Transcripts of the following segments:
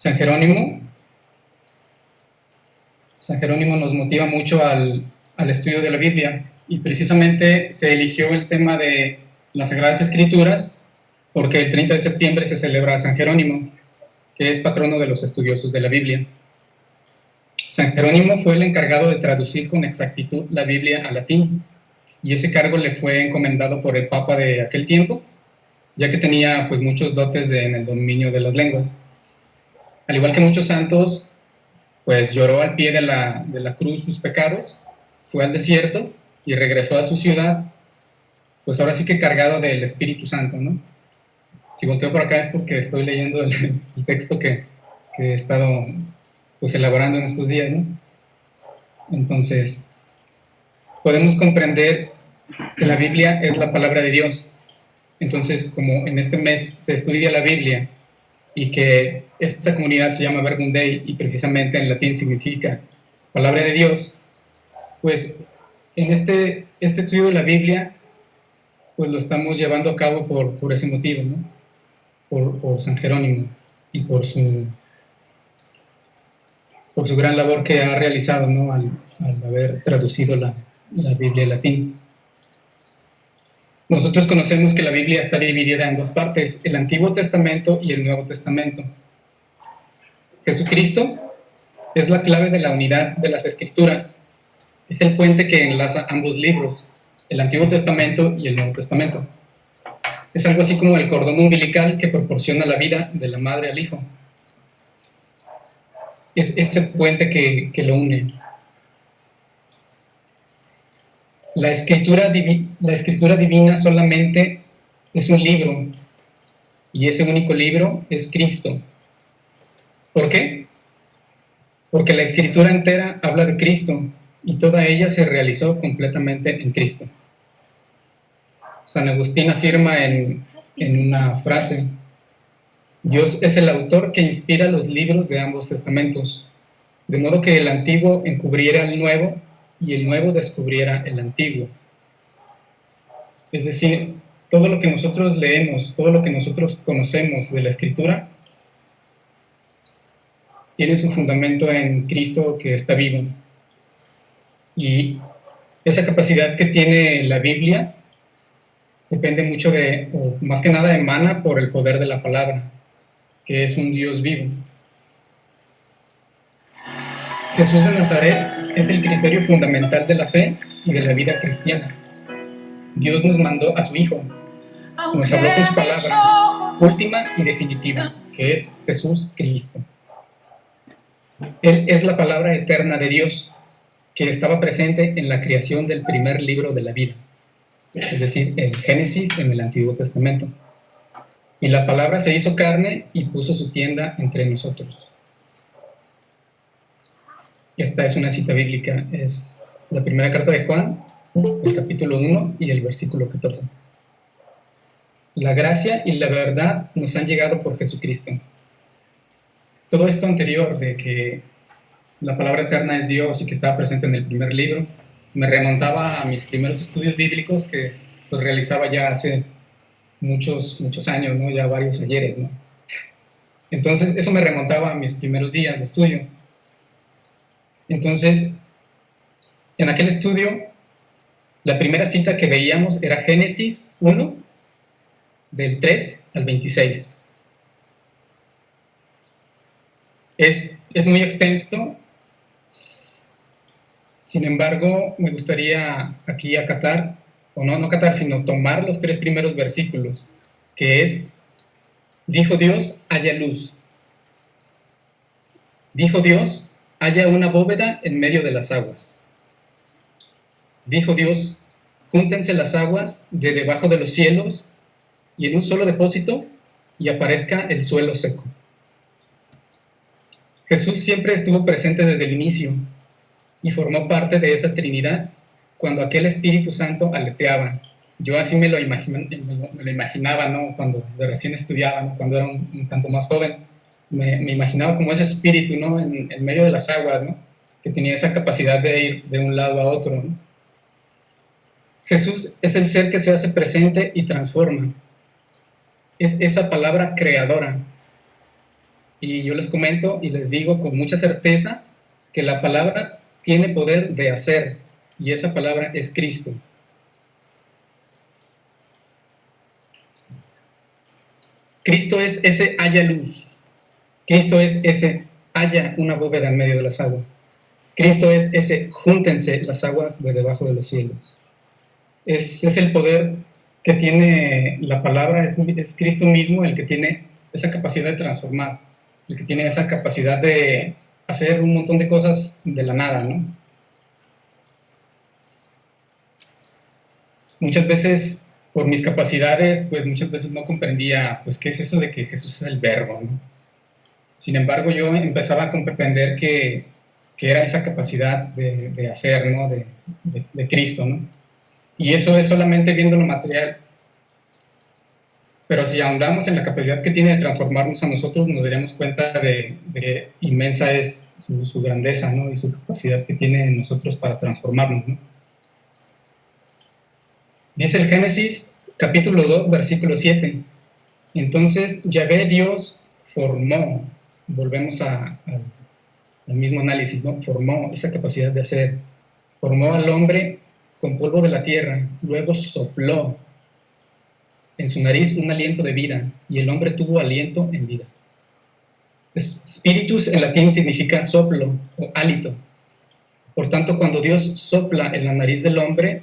San Jerónimo nos motiva mucho al estudio de la Biblia, y precisamente se eligió el tema de las Sagradas Escrituras porque el 30 de septiembre se celebra a San Jerónimo, que es patrono de los estudiosos de la Biblia. San Jerónimo fue el encargado de traducir con exactitud la Biblia al latín, y ese cargo le fue encomendado por el Papa de aquel tiempo, ya que tenía pues muchos dotes en el dominio de las lenguas. Al igual que muchos santos, pues lloró al pie de la cruz sus pecados, fue al desierto y regresó a su ciudad, pues ahora sí que cargado del Espíritu Santo, ¿no? Si volteo por acá es porque estoy leyendo el texto que he estado pues elaborando en estos días, ¿no? Entonces, podemos comprender que la Biblia es la palabra de Dios. Entonces, como en este mes se estudia la Biblia y que esta comunidad se llama Verbum Dei y precisamente en latín significa palabra de Dios, pues en este estudio de la Biblia pues lo estamos llevando a cabo por ese motivo, ¿no? Por San Jerónimo y por su gran labor que ha realizado, ¿no? al haber traducido la Biblia en latín. Nosotros conocemos que la Biblia está dividida en dos partes, el Antiguo Testamento y el Nuevo Testamento. Jesucristo es la clave de la unidad de las Escrituras. Es el puente que enlaza ambos libros, el Antiguo Testamento y el Nuevo Testamento. Es algo así como el cordón umbilical que proporciona la vida de la madre al hijo. Es este puente que lo une. La escritura divina solamente es un libro, y ese único libro es Cristo. ¿Por qué? Porque la escritura entera habla de Cristo, y toda ella se realizó completamente en Cristo. San Agustín afirma en una frase: Dios es el autor que inspira los libros de ambos testamentos, de modo que el antiguo encubriera el nuevo y el nuevo descubriera el antiguo. Es decir, todo lo que nosotros leemos, todo lo que nosotros conocemos de la Escritura, tiene su fundamento en Cristo que está vivo. Y esa capacidad que tiene la Biblia depende mucho o más que nada emana por el poder de la palabra, que es un Dios vivo. Jesús de Nazaret es el criterio fundamental de la fe y de la vida cristiana. Dios nos mandó a su Hijo, nos habló con su palabra última y definitiva, que es Jesús Cristo. Él es la palabra eterna de Dios, que estaba presente en la creación del primer libro de la vida, es decir, el Génesis en el Antiguo Testamento. Y la palabra se hizo carne y puso su tienda entre nosotros. Esta es una cita bíblica, es la primera carta de Juan, el capítulo 1 y el versículo 14. La gracia y la verdad nos han llegado por Jesucristo. Todo esto anterior de que la palabra eterna es Dios y que estaba presente en el primer libro, me remontaba a mis primeros estudios bíblicos que los realizaba ya hace muchos años, ¿no? Ya varios ayeres, ¿no? Entonces, eso me remontaba a mis primeros días de estudio. Entonces, en aquel estudio, la primera cita que veíamos era Génesis 1, del 3 al 26. Es muy extenso, sin embargo, me gustaría aquí acatar, o no acatar, sino tomar los 3 primeros versículos, que es: dijo Dios, haya luz. Dijo Dios, haya una bóveda en medio de las aguas. Dijo Dios, júntense las aguas de debajo de los cielos y en un solo depósito, y aparezca el suelo seco. Jesús siempre estuvo presente desde el inicio y formó parte de esa Trinidad cuando aquel Espíritu Santo aleteaba. Yo así me lo imaginaba, ¿no? Cuando recién estudiaba, ¿no? Cuando era un tanto más joven, me imaginaba como ese espíritu, ¿no? En medio de las aguas, ¿no? Que tenía esa capacidad de ir de un lado a otro, ¿no? Jesús es el ser que se hace presente y transforma. Es esa palabra creadora. y yo les comento y les digo con mucha certeza que la palabra tiene poder de hacer, y esa palabra es Cristo. Cristo es ese haya luz. Cristo es ese haya una bóveda en medio de las aguas. Cristo es ese júntense las aguas de debajo de los cielos. Es el poder que tiene la palabra, es Cristo mismo el que tiene esa capacidad de transformar, el que tiene esa capacidad de hacer un montón de cosas de la nada, ¿no? Muchas veces, por mis capacidades, pues muchas veces no comprendía, pues, qué es eso de que Jesús es el verbo, ¿no? Sin embargo, yo empezaba a comprender que era esa capacidad de hacer, ¿no? De Cristo, ¿no? Y eso es solamente viendo lo material. Pero si ahondamos en la capacidad que tiene de transformarnos a nosotros, nos daríamos cuenta de inmensa es su grandeza, ¿no? Y su capacidad que tiene en nosotros para transformarnos, ¿no? Dice el Génesis, capítulo 2, versículo 7. Entonces, Yahvé Dios formó, volvemos al mismo análisis, ¿no? Formó esa capacidad de hacer. Formó al hombre con polvo de la tierra, luego sopló en su nariz un aliento de vida, y el hombre tuvo aliento en vida. Spiritus en latín significa soplo o hálito. Por tanto, cuando Dios sopla en la nariz del hombre,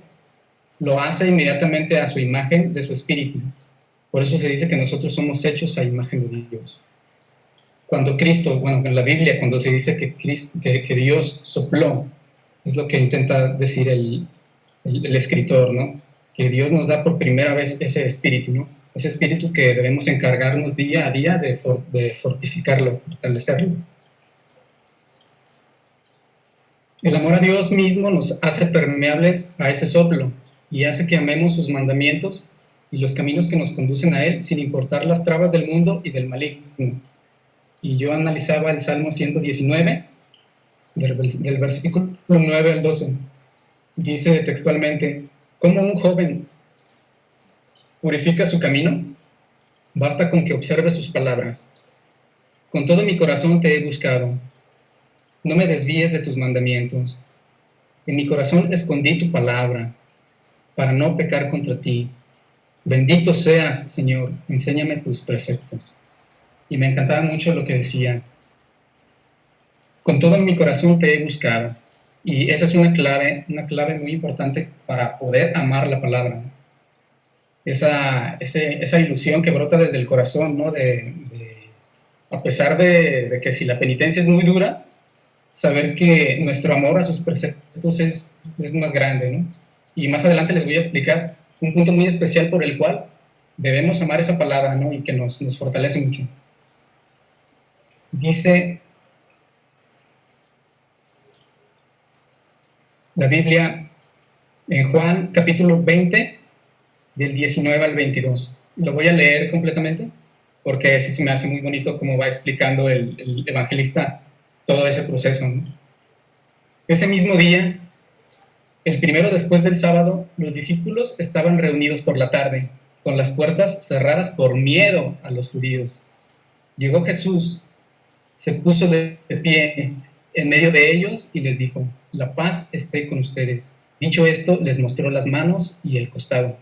lo hace inmediatamente a su imagen de su espíritu. Por eso se dice que nosotros somos hechos a imagen de Dios. Cuando Cristo, bueno, en la Biblia, cuando se dice que Dios sopló, es lo que intenta decir el escritor, ¿no? Que Dios nos da por primera vez ese espíritu, ¿no? Ese espíritu que debemos encargarnos día a día de fortificarlo, fortalecerlo. El amor a Dios mismo nos hace permeables a ese soplo y hace que amemos sus mandamientos y los caminos que nos conducen a Él, sin importar las trabas del mundo y del maligno. Y yo analizaba el Salmo 119, del versículo 9 al 12. Dice textualmente: ¿cómo un joven purifica su camino? Basta con que observe sus palabras. Con todo mi corazón te he buscado. No me desvíes de tus mandamientos. En mi corazón escondí tu palabra, para no pecar contra ti. Bendito seas, Señor, enséñame tus preceptos. Y me encantaba mucho lo que decía. Con todo mi corazón te he buscado. Y esa es una clave muy importante para poder amar la palabra, ¿no? Esa ilusión que brota desde el corazón, ¿no? A pesar de que si la penitencia es muy dura, saber que nuestro amor a sus preceptos es más grande, ¿no? Y más adelante les voy a explicar un punto muy especial por el cual debemos amar esa palabra, ¿no? Y que nos fortalece mucho. Dice la Biblia en Juan capítulo 20, del 19 al 22. Lo voy a leer completamente porque así se me hace muy bonito cómo va explicando el evangelista todo ese proceso, ¿no? Ese mismo día, el primero después del sábado, los discípulos estaban reunidos por la tarde, con las puertas cerradas por miedo a los judíos. Llegó Jesús, se puso de pie en medio de ellos y les dijo: la paz esté con ustedes. Dicho esto, les mostró las manos y el costado.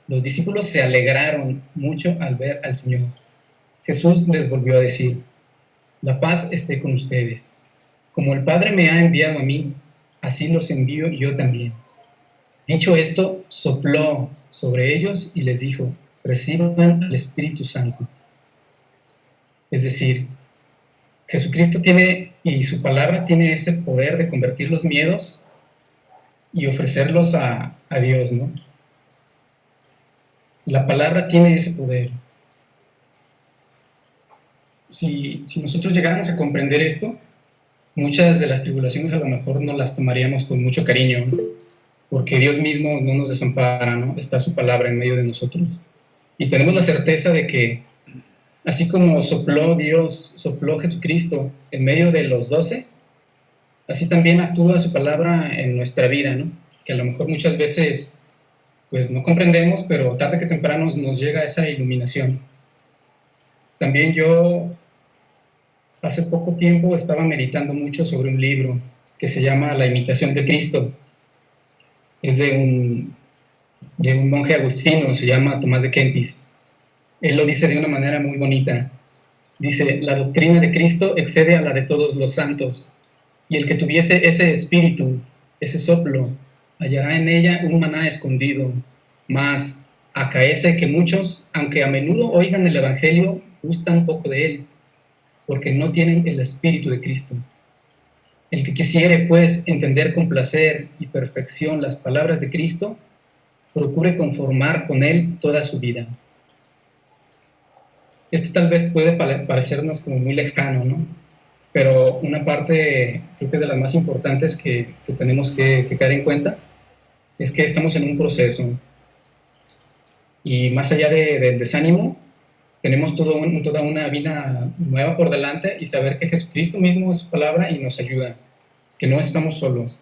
Los discípulos se alegraron mucho al ver al Señor. Jesús les volvió a decir: la paz esté con ustedes. Como el Padre me ha enviado a mí, así los envío yo también. Dicho esto, sopló sobre ellos y les dijo: reciban al Espíritu Santo. Es decir, Jesucristo tiene, y su palabra tiene ese poder de convertir los miedos y ofrecerlos a Dios, ¿no? La palabra tiene ese poder. Si nosotros llegáramos a comprender esto, muchas de las tribulaciones a lo mejor no las tomaríamos con mucho cariño, ¿no? Porque Dios mismo no nos desampara, ¿no? Está su palabra en medio de nosotros. Y tenemos la certeza de que así como sopló Dios, sopló Jesucristo en medio de los 12, así también actúa su palabra en nuestra vida, ¿no? Que a lo mejor muchas veces pues no comprendemos, pero tarde que temprano nos llega esa iluminación. También yo Hace poco tiempo estaba meditando mucho sobre un libro que se llama La imitación de Cristo. Es de un monje agustino, se llama Tomás de Kempis. Él lo dice de una manera muy bonita. Dice, la doctrina de Cristo excede a la de todos los santos, y el que tuviese ese espíritu, ese soplo, hallará en ella un maná escondido. Mas acaece que muchos, aunque a menudo oigan el Evangelio, gustan poco de él, porque no tienen el espíritu de Cristo. El que quisiere, pues, entender con placer y perfección las palabras de Cristo, procure conformar con él toda su vida. Esto tal vez puede parecernos como muy lejano, ¿no? Pero una parte, creo que es de las más importantes que tenemos que caer en cuenta, es que estamos en un proceso. Y más allá del desánimo, tenemos toda una vida nueva por delante y saber que Jesucristo mismo es su palabra y nos ayuda, que no estamos solos.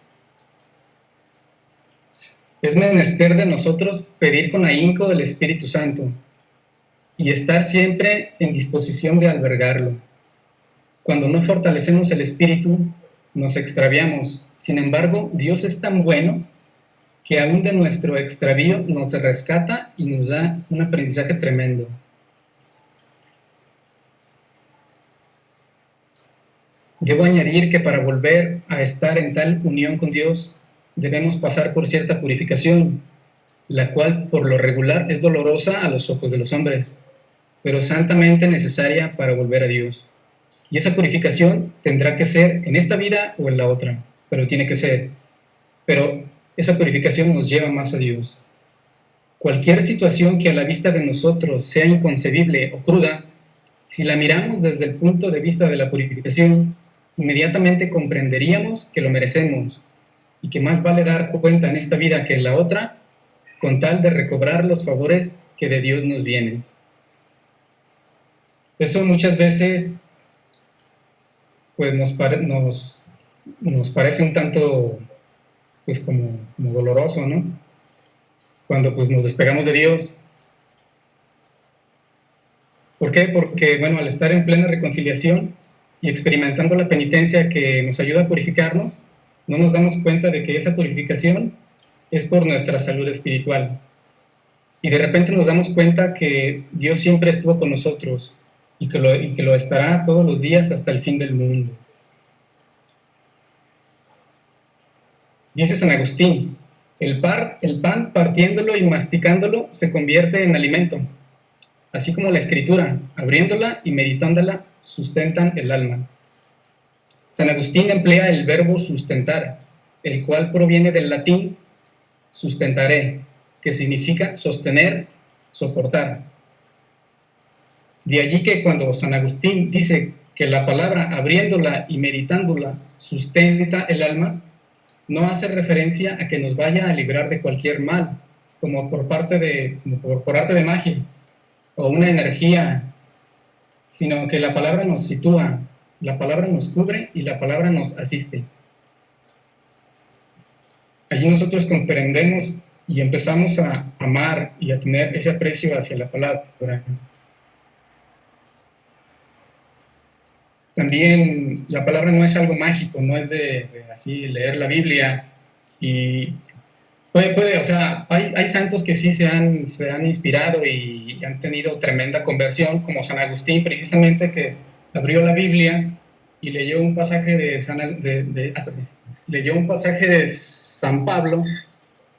Es menester de nosotros pedir con ahínco del Espíritu Santo y estar siempre en disposición de albergarlo. Cuando no fortalecemos el espíritu, nos extraviamos. Sin embargo, Dios es tan bueno que aún de nuestro extravío nos rescata y nos da un aprendizaje tremendo. Debo añadir que para volver a estar en tal unión con Dios, debemos pasar por cierta purificación, la cual por lo regular es dolorosa a los ojos de los hombres, pero santamente necesaria para volver a Dios. Y esa purificación tendrá que ser en esta vida o en la otra, pero tiene que ser. Pero esa purificación nos lleva más a Dios. Cualquier situación que a la vista de nosotros sea inconcebible o cruda, si la miramos desde el punto de vista de la purificación, inmediatamente comprenderíamos que lo merecemos y que más vale dar cuenta en esta vida que en la otra, con tal de recobrar los favores que de Dios nos vienen. Eso muchas veces pues nos parece un tanto pues como doloroso, ¿no? Cuando pues nos despegamos de Dios. ¿Por qué? Porque, bueno, al estar en plena reconciliación y experimentando la penitencia que nos ayuda a purificarnos, no nos damos cuenta de que esa purificación es por nuestra salud espiritual. Y de repente nos damos cuenta que Dios siempre estuvo con nosotros y que lo estará todos los días hasta el fin del mundo. Dice San Agustín, el pan partiéndolo y masticándolo se convierte en alimento, así como la escritura, abriéndola y meditándola, sustentan el alma. San Agustín emplea el verbo sustentar, el cual proviene del latín sustentaré, que significa sostener, soportar. De allí que cuando San Agustín dice que la palabra abriéndola y meditándola sustenta el alma, no hace referencia a que nos vaya a librar de cualquier mal, como por arte de magia, o una energía, sino que la palabra nos sitúa, la palabra nos cubre y la palabra nos asiste. Allí nosotros comprendemos y empezamos a amar y a tener ese aprecio hacia la palabra. También la palabra no es algo mágico, no es de así leer la Biblia y o sea, hay santos que sí se han inspirado y han tenido tremenda conversión, como San Agustín precisamente, que abrió la Biblia y leyó un pasaje leyó un pasaje de San Pablo.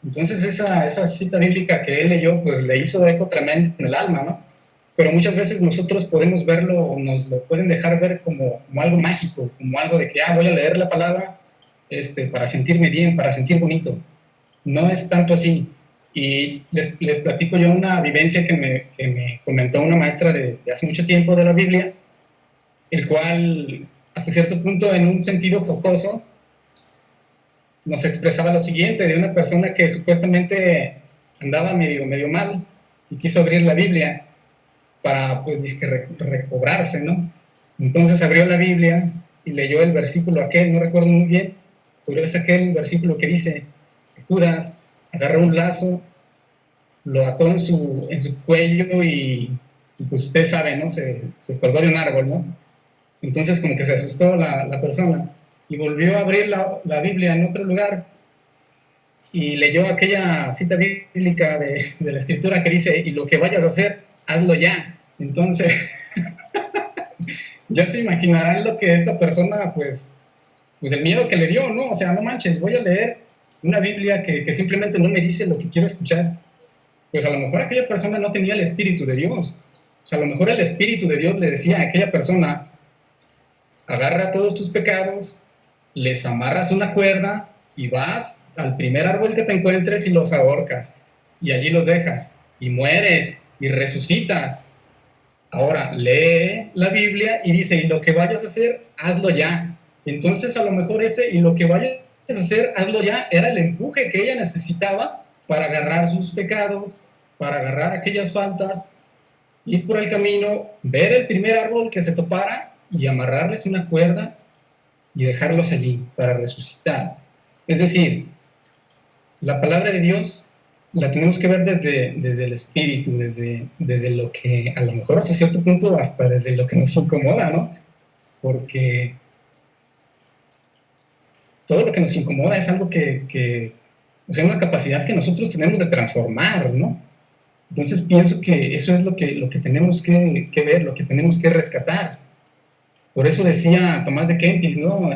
Entonces esa cita bíblica que él leyó, pues le hizo eco tremendo en el alma, ¿no? Pero muchas veces nosotros podemos verlo, o nos lo pueden dejar ver como algo mágico, como algo de que voy a leer la palabra para sentirme bien, para sentir bonito. No es tanto así. Y les platico yo una vivencia que me comentó una maestra de hace mucho tiempo de la Biblia, el cual, hasta cierto punto, en un sentido jocoso, nos expresaba lo siguiente, de una persona que supuestamente andaba medio mal y quiso abrir la Biblia para, pues, recobrarse, ¿no? Entonces abrió la Biblia y leyó el versículo aquel, no recuerdo muy bien, pero es aquel versículo que dice: Judas agarró un lazo, lo ató en su cuello y pues usted sabe, ¿no? Se colgó de un árbol, ¿no? Entonces como que se asustó la persona y volvió a abrir la Biblia en otro lugar y leyó aquella cita bíblica de la escritura que dice, y lo que vayas a hacer, hazlo ya. Entonces, ya se imaginarán lo que esta persona, pues el miedo que le dio, ¿no? O sea, no manches, voy a leer una Biblia que simplemente no me dice lo que quiero escuchar. Pues a lo mejor aquella persona no tenía el Espíritu de Dios. O sea, a lo mejor el Espíritu de Dios le decía a aquella persona, agarra todos tus pecados, les amarras una cuerda y vas al primer árbol que te encuentres y los ahorcas. Y allí los dejas. Y mueres y resucitas. Ahora, lee la Biblia y dice, y lo que vayas a hacer, hazlo ya. Entonces, a lo mejor ese, y lo que vayas a hacer, hazlo ya, era el empuje que ella necesitaba para agarrar sus pecados, para agarrar aquellas faltas, ir por el camino, ver el primer árbol que se topara y amarrarles una cuerda y dejarlos allí para resucitar. Es decir, la palabra de Dios la tenemos que ver desde el espíritu, desde lo que a lo mejor hasta cierto punto hasta desde lo que nos incomoda, ¿no? Porque todo lo que nos incomoda es algo que o sea, una capacidad que nosotros tenemos de transformar, ¿no? Entonces pienso que eso es lo que tenemos que ver, lo que tenemos que rescatar. Por eso decía Tomás de Kempis, ¿no?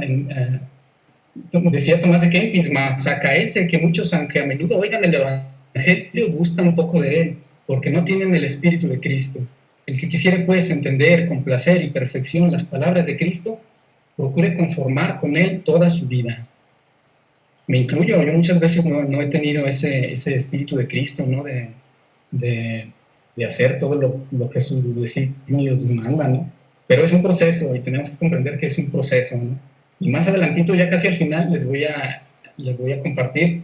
Decía Tomás de Kempis, mas acaece que muchos, aunque a menudo oigan el Evangelio, gustan un poco de él, porque no tienen el Espíritu de Cristo. El que quisiera, pues, entender con placer y perfección las palabras de Cristo, procure conformar con él toda su vida. Me incluyo, yo muchas veces no he tenido ese Espíritu de Cristo, ¿no? De hacer todo lo que sus designios mandan, ¿no? Pero es un proceso y tenemos que comprender que es un proceso, ¿no? Y más adelantito, ya casi al final, les voy a compartir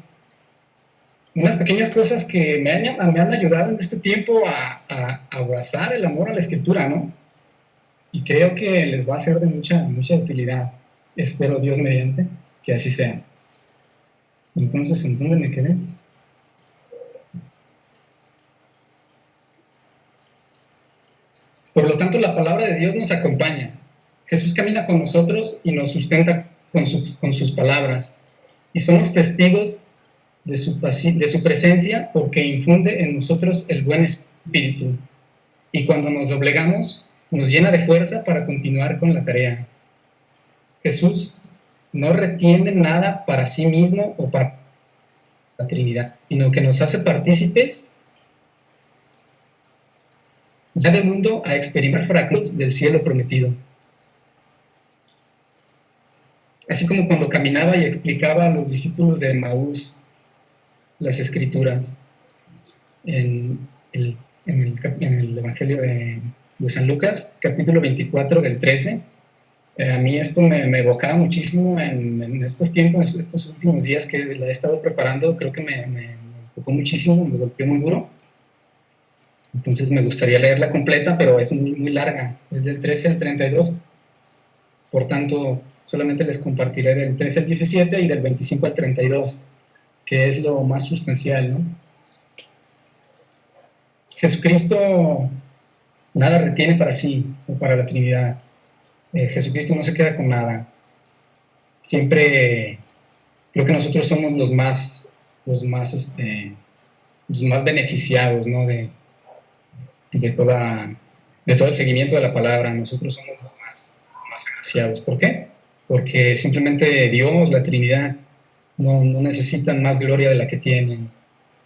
unas pequeñas cosas que me han ayudado en este tiempo a abrazar el amor a la escritura, ¿no? Y creo que les va a ser de mucha utilidad. Espero, Dios mediante, que así sea. Entonces, ¿en dónde me quedé? Por lo tanto, la palabra de Dios nos acompaña. Jesús camina con nosotros y nos sustenta con sus palabras. Y somos testigos de su presencia porque infunde en nosotros el buen espíritu. Y cuando nos doblegamos, nos llena de fuerza para continuar con la tarea. Jesús no retiene nada para sí mismo o para la Trinidad, sino que nos hace partícipes ya del mundo a experimentar fragmentos del cielo prometido. Así como cuando caminaba y explicaba a los discípulos de Emaús las escrituras en el Evangelio de San Lucas, capítulo 24 del 13. A mí esto me evocaba muchísimo en estos tiempos, estos últimos días que la he estado preparando, creo que me enfocó muchísimo, me golpeó muy duro. Entonces me gustaría leerla completa, pero es muy larga, es del 13 al 32. Por tanto, solamente les compartiré del 13 al 17 y del 25 al 32, que es lo más sustancial, ¿no? Jesucristo nada retiene para sí o para la Trinidad. Jesucristo no se queda con nada. Siempre creo que nosotros somos los más beneficiados, ¿no? de todo el seguimiento de la palabra. Nosotros somos los más agraciados. ¿Por qué? Porque simplemente Dios, la Trinidad, no necesitan más gloria de la que tienen.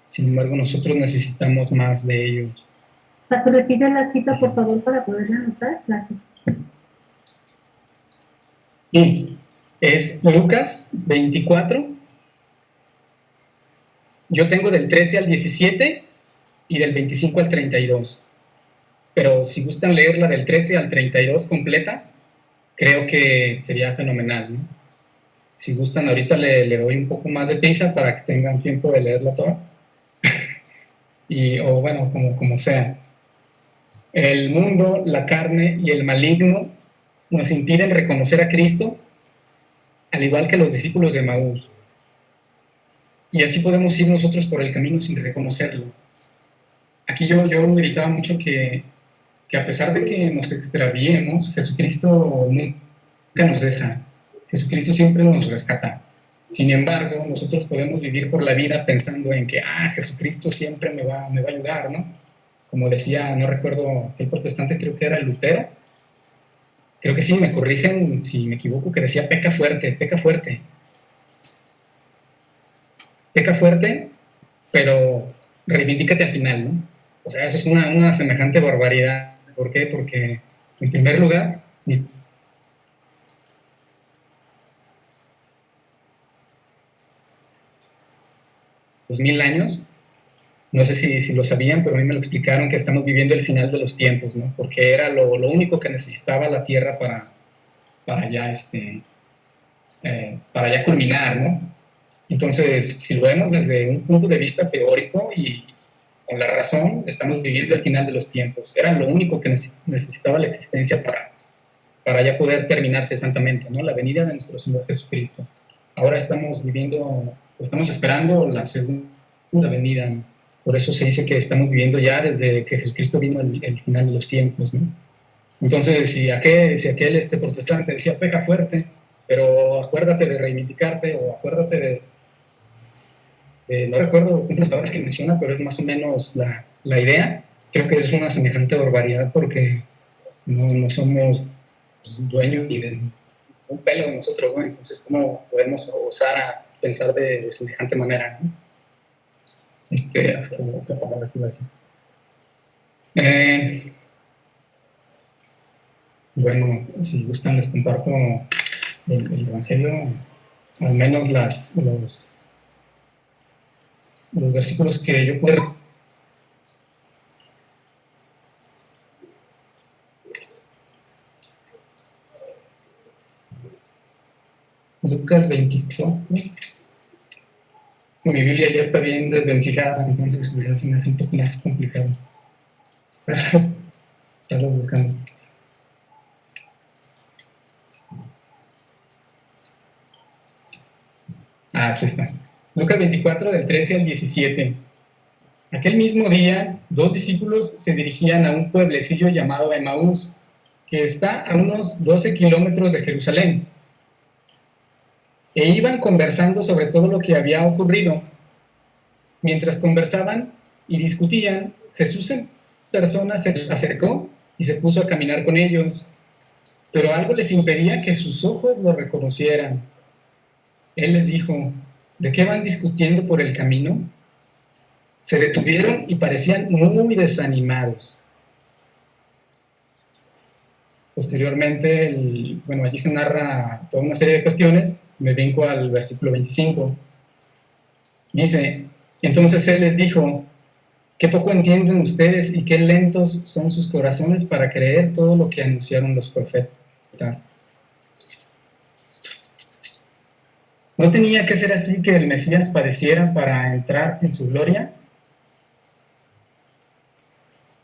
Sin embargo, nosotros necesitamos más de ellos. Pastor, repite la cita, por favor, para poderla anotar. Gracias. Sí, es Lucas 24. Yo tengo del 13 al 17 y del 25 al 32. Pero si gustan leerla del 13 al 32 completa, creo que sería fenomenal, ¿no? Si gustan, ahorita le doy un poco más de prisa para que tengan tiempo de leerla toda. O bueno, como sea. El mundo, la carne y el maligno nos impiden reconocer a Cristo, al igual que los discípulos de Emaús. Y así podemos ir nosotros por el camino sin reconocerlo. Aquí yo meditaba mucho que que a pesar de que nos extraviemos, Jesucristo nunca nos deja. Jesucristo siempre nos rescata. Sin embargo, nosotros podemos vivir por la vida pensando en que, Jesucristo siempre me va a ayudar, ¿no? Como decía, no recuerdo qué protestante, creo que era Lutero. Creo que sí, me corrigen si me equivoco, que decía peca fuerte, pero reivindícate al final, ¿no? O sea, eso es una semejante barbaridad. ¿Por qué? Porque, en primer lugar, 2000 años, no sé si lo sabían, pero a mí me lo explicaron, que estamos viviendo el final de los tiempos, ¿no? Porque era lo único que necesitaba la Tierra para ya culminar, ¿no? Entonces, si lo vemos desde un punto de vista teórico y con la razón, estamos viviendo el final de los tiempos. Era lo único que necesitaba la existencia para ya poder terminarse santamente, ¿no? La venida de nuestro Señor Jesucristo. Ahora estamos esperando la segunda venida, ¿no? Por eso se dice que estamos viviendo ya desde que Jesucristo vino el final de los tiempos, ¿no? Entonces, si aquel protestante decía peca fuerte, pero acuérdate de reivindicarte, o acuérdate no recuerdo cuántas palabras que menciona, pero es más o menos la idea. Creo que es una semejante barbaridad, porque no somos dueños ni de un pelo de nosotros, ¿no? Entonces, ¿cómo podemos osar a pensar de semejante manera, ¿no? Otra palabra que iba a decir. Bueno, si gustan les comparto el Evangelio, al menos los versículos que yo puedo. Lucas 24. Mi Biblia ya está bien desvencijada, entonces pues ya se me hace un poco más complicado estarlo buscando. Aquí está. Lucas 24, del 13 al 17. Aquel mismo día, 2 discípulos se dirigían a un pueblecillo llamado Emaús, que está a unos 12 kilómetros de Jerusalén. E iban conversando sobre todo lo que había ocurrido. Mientras conversaban y discutían, Jesús en persona se les acercó y se puso a caminar con ellos, pero algo les impedía que sus ojos lo reconocieran. Él les dijo: ¿de qué van discutiendo por el camino? Se detuvieron y parecían muy desanimados. Posteriormente, allí se narra toda una serie de cuestiones. Me brinco al versículo 25. Dice: entonces Él les dijo: ¿qué poco entienden ustedes y qué lentos son sus corazones para creer todo lo que anunciaron los profetas? ¿No tenía que ser así que el Mesías padeciera para entrar en su gloria?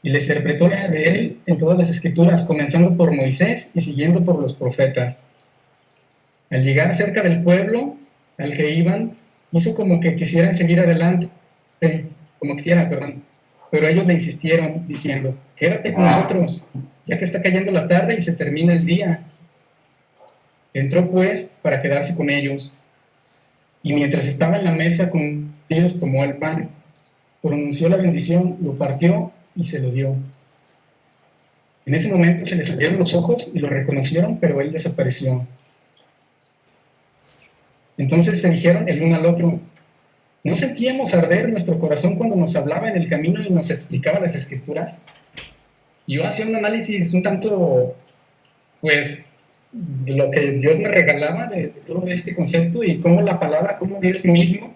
Y les interpretó la de él en todas las escrituras, comenzando por Moisés y siguiendo por los profetas. Al llegar cerca del pueblo al que iban, hizo como que quisieran seguir adelante, pero ellos le insistieron diciendo: quédate con nosotros, ya que está cayendo la tarde y se termina el día. Entró pues para quedarse con ellos, y mientras estaba en la mesa con ellos, tomó el pan, pronunció la bendición, lo partió y se lo dio. En ese momento se les abrieron los ojos y lo reconocieron, pero él desapareció. Entonces se dijeron el uno al otro: ¿no sentíamos arder nuestro corazón cuando nos hablaba en el camino y nos explicaba las escrituras? Y yo hacía un análisis un tanto, de lo que Dios me regalaba de todo este concepto, y cómo la palabra, cómo Dios mismo,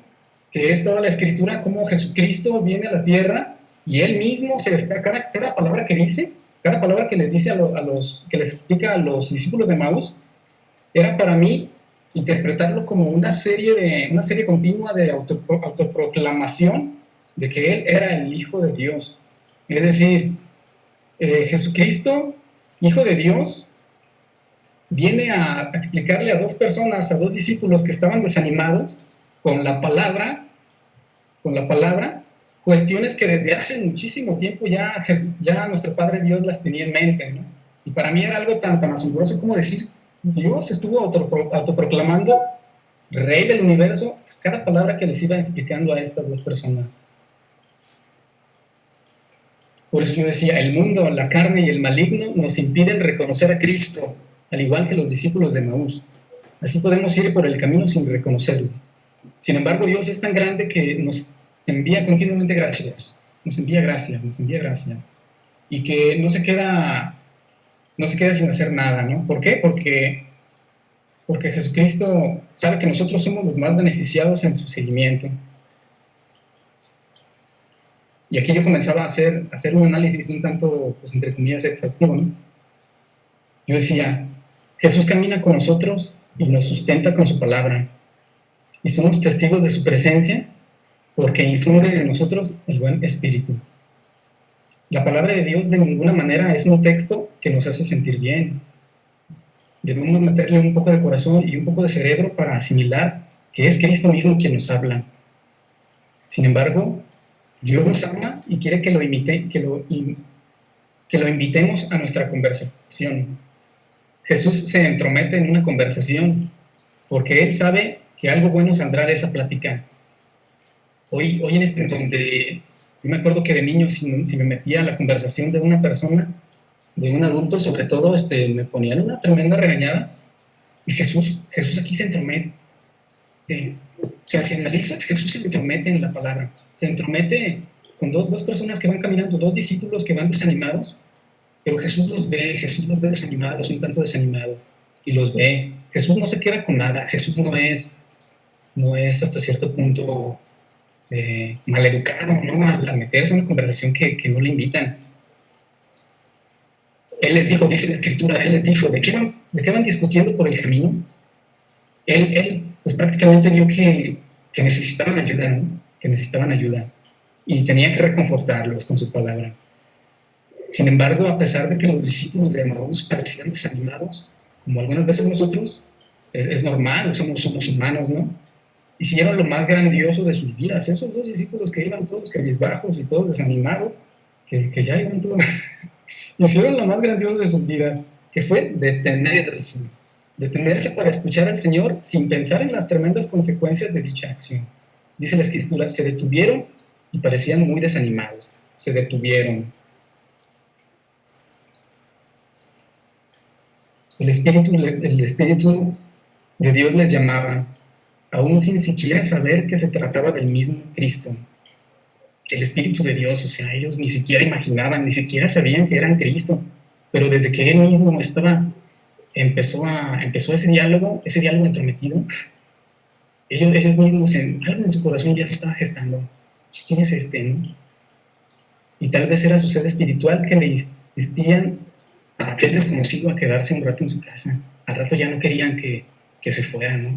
que es toda la escritura, cómo Jesucristo viene a la tierra y Él mismo cada palabra que dice, cada palabra que les dice que les explica a los discípulos de Emaús, era para mí interpretarlo como una serie continua de autoproclamación de que Él era el Hijo de Dios. Es decir, Jesucristo, Hijo de Dios, viene a explicarle a 2 personas, a 2 discípulos que estaban desanimados con la palabra, cuestiones que desde hace muchísimo tiempo ya nuestro Padre Dios las tenía en mente, ¿no? Y para mí era algo tan asombroso como decir, Dios estuvo autoproclamando Rey del universo cada palabra que les iba explicando a estas dos personas. Por eso yo decía, el mundo, la carne y el maligno nos impiden reconocer a Cristo, al igual que los discípulos de Maús. Así podemos ir por el camino sin reconocerlo. Sin embargo, Dios es tan grande que nos envía continuamente gracias. Nos envía gracias. Y que no se queda sin hacer nada, ¿no? ¿Por qué? Porque Jesucristo sabe que nosotros somos los más beneficiados en su seguimiento. Y aquí yo comenzaba a hacer un análisis un tanto, pues entre comillas, exhaustivo, ¿no? Yo decía, Jesús camina con nosotros y nos sustenta con su palabra. Y somos testigos de su presencia porque infunde en nosotros el buen espíritu. La palabra de Dios de ninguna manera es un texto que nos hace sentir bien. Debemos meterle un poco de corazón y un poco de cerebro para asimilar que es Cristo mismo quien nos habla. Sin embargo, Dios nos ama y quiere que lo invitemos a nuestra conversación. Jesús se entromete en una conversación porque Él sabe que algo bueno saldrá de esa plática. Hoy en donde yo me acuerdo que de niño si me metía a la conversación de una persona, de un adulto sobre todo, me ponían una tremenda regañada. Y Jesús aquí se entromete. O sea, si analizas, Jesús se entromete en la palabra. Se entromete con dos personas que van caminando, dos discípulos que van desanimados, pero Jesús los ve desanimados, un tanto desanimados, y los ve. Jesús no se queda con nada. Jesús no es hasta cierto punto maleducado, ¿no? Al meterse en una conversación que no le invitan. Él les dijo, dice la Escritura, Él les dijo, ¿de qué van discutiendo por el camino? Él pues prácticamente vio que necesitaban ayuda, ¿no? Que necesitaban ayuda, y tenía que reconfortarlos con su palabra. Sin embargo, a pesar de que los discípulos de Emaús parecían desanimados, como algunas veces nosotros, es normal, somos humanos, ¿no? Hicieron lo más grandioso de sus vidas. Esos dos discípulos que iban todos cabizbajos y todos desanimados, que ya iban todos, hicieron lo más grandioso de sus vidas, que fue detenerse para escuchar al Señor sin pensar en las tremendas consecuencias de dicha acción. Dice la Escritura, se detuvieron y parecían muy desanimados. Se detuvieron. El Espíritu de Dios les llamaba, aún sin siquiera saber que se trataba del mismo Cristo. El Espíritu de Dios, o sea, ellos ni siquiera imaginaban, ni siquiera sabían que eran Cristo, pero desde que Él mismo empezó ese diálogo entrometido, ellos mismos, algo en su corazón ya se estaba gestando. ¿Quién es no? Y tal vez era su sed espiritual que le insistían a aquel desconocido a quedarse un rato en su casa. Al rato ya no querían que se fuera, ¿no?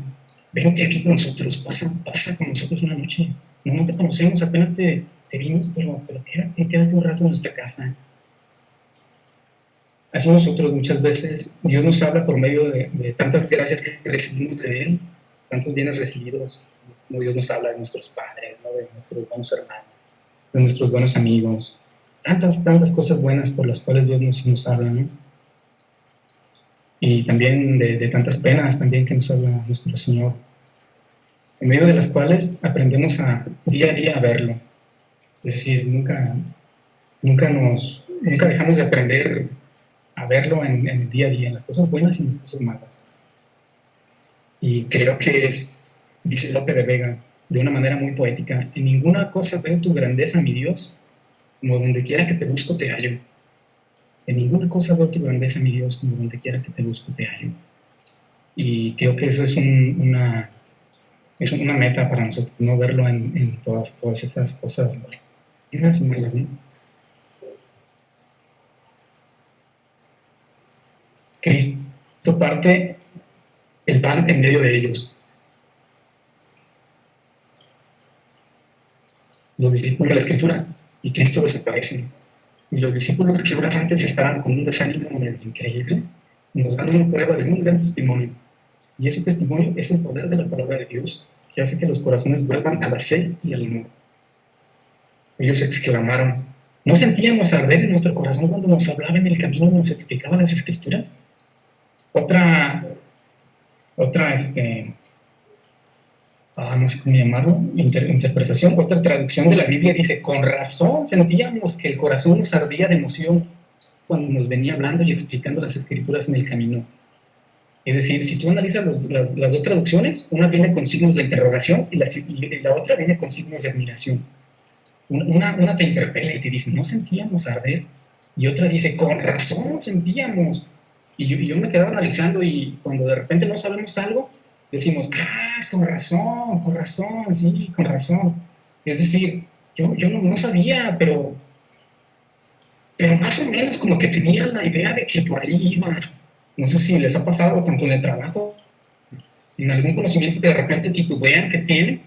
Vente aquí con nosotros, pasa con nosotros una noche. No te conocemos, apenas te vimos, pero quédate un rato en nuestra casa. Así nosotros muchas veces, Dios nos habla por medio de tantas gracias que recibimos de Él, tantos bienes recibidos, como Dios nos habla de nuestros padres, ¿no? De nuestros buenos hermanos, de nuestros buenos amigos, tantas cosas buenas por las cuales Dios nos habla, ¿no? Y también de tantas penas también que nos habla nuestro Señor, en medio de las cuales aprendemos día a día a verlo. Es decir, nunca dejamos de aprender a verlo en el día a día, en las cosas buenas y en las cosas malas. Y creo que dice Lope de Vega, de una manera muy poética, en ninguna cosa veo tu grandeza, mi Dios, como donde quiera que te busco te hallo. En ninguna cosa veo tu grandeza, mi Dios, como donde quiera que te busco te hallo. Y creo que eso es una meta para nosotros, no verlo en todas esas cosas buenas y malas, ¿no? Cristo parte el pan en medio de ellos. Los discípulos de la Escritura y Cristo desaparecen. Y los discípulos que horas antes estaban con un desánimo increíble, nos dan una prueba de un gran testimonio. Y ese testimonio es el poder de la palabra de Dios, que hace que los corazones vuelvan a la fe y al amor. Ellos exclamaron: ¿no sentíamos arder en nuestro corazón cuando nos hablaba en el camino y nos explicaba las Escrituras? Otra, no sé cómo llamarlo, interpretación, otra traducción de la Biblia dice: con razón sentíamos que el corazón nos ardía de emoción cuando nos venía hablando y explicando las Escrituras en el camino. Es decir, si tú analizas las dos traducciones, una viene con signos de interrogación y la otra viene con signos de admiración. Una te interpela y te dice: no sentíamos arder, y otra dice: con razón sentíamos. Y yo me quedaba analizando, y cuando de repente no sabemos algo, decimos: con razón, sí, con razón. Es decir, yo no sabía, pero más o menos como que tenía la idea de que por ahí iba. No sé si les ha pasado tanto en el trabajo, en algún conocimiento que de repente titubean que tienen,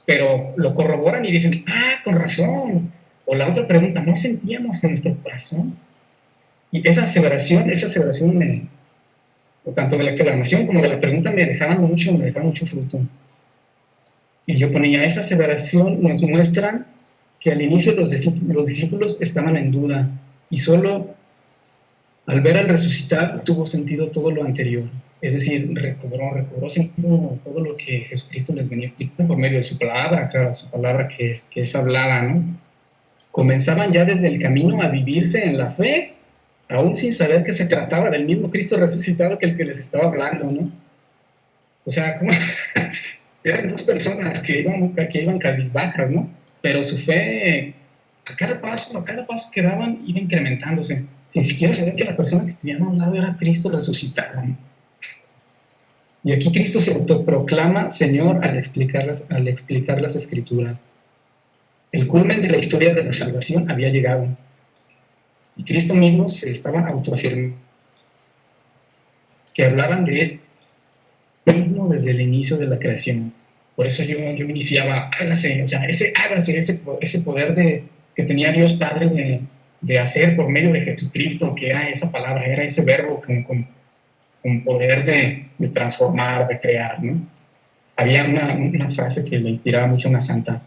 pero lo corroboran y dicen: con razón. O la otra pregunta: ¿no sentíamos en nuestro corazón? Y esa aseveración tanto de la exclamación como de la pregunta me dejaban mucho fruto. Y yo ponía: esa aseveración nos muestra que al inicio los discípulos estaban en duda, y solo al ver al resucitar tuvo sentido todo lo anterior. Es decir, recobró sentido todo lo que Jesucristo les venía explicando por medio de su palabra, claro, su palabra que es hablada, ¿no? Comenzaban ya desde el camino a vivirse en la fe, aún sin saber que se trataba del mismo Cristo resucitado que el que les estaba hablando, ¿no? O sea, como eran dos personas que iban cabizbajas, ¿no? Pero su fe, a cada paso que daban, iba incrementándose, sin siquiera saber que la persona que tenían a un lado era Cristo resucitado, ¿no? Y aquí Cristo se autoproclama Señor al explicar las Escrituras. El culmen de la historia de la salvación había llegado, y Cristo mismo se estaba autoafirmando, que hablaban de él mismo desde el inicio de la creación. Por eso yo iniciaba: hágase, o sea, ese poder que tenía Dios Padre de hacer por medio de Jesucristo, que era esa palabra, era ese verbo con poder de transformar, de crear, ¿no? Había una frase que le inspiraba mucho a una santa,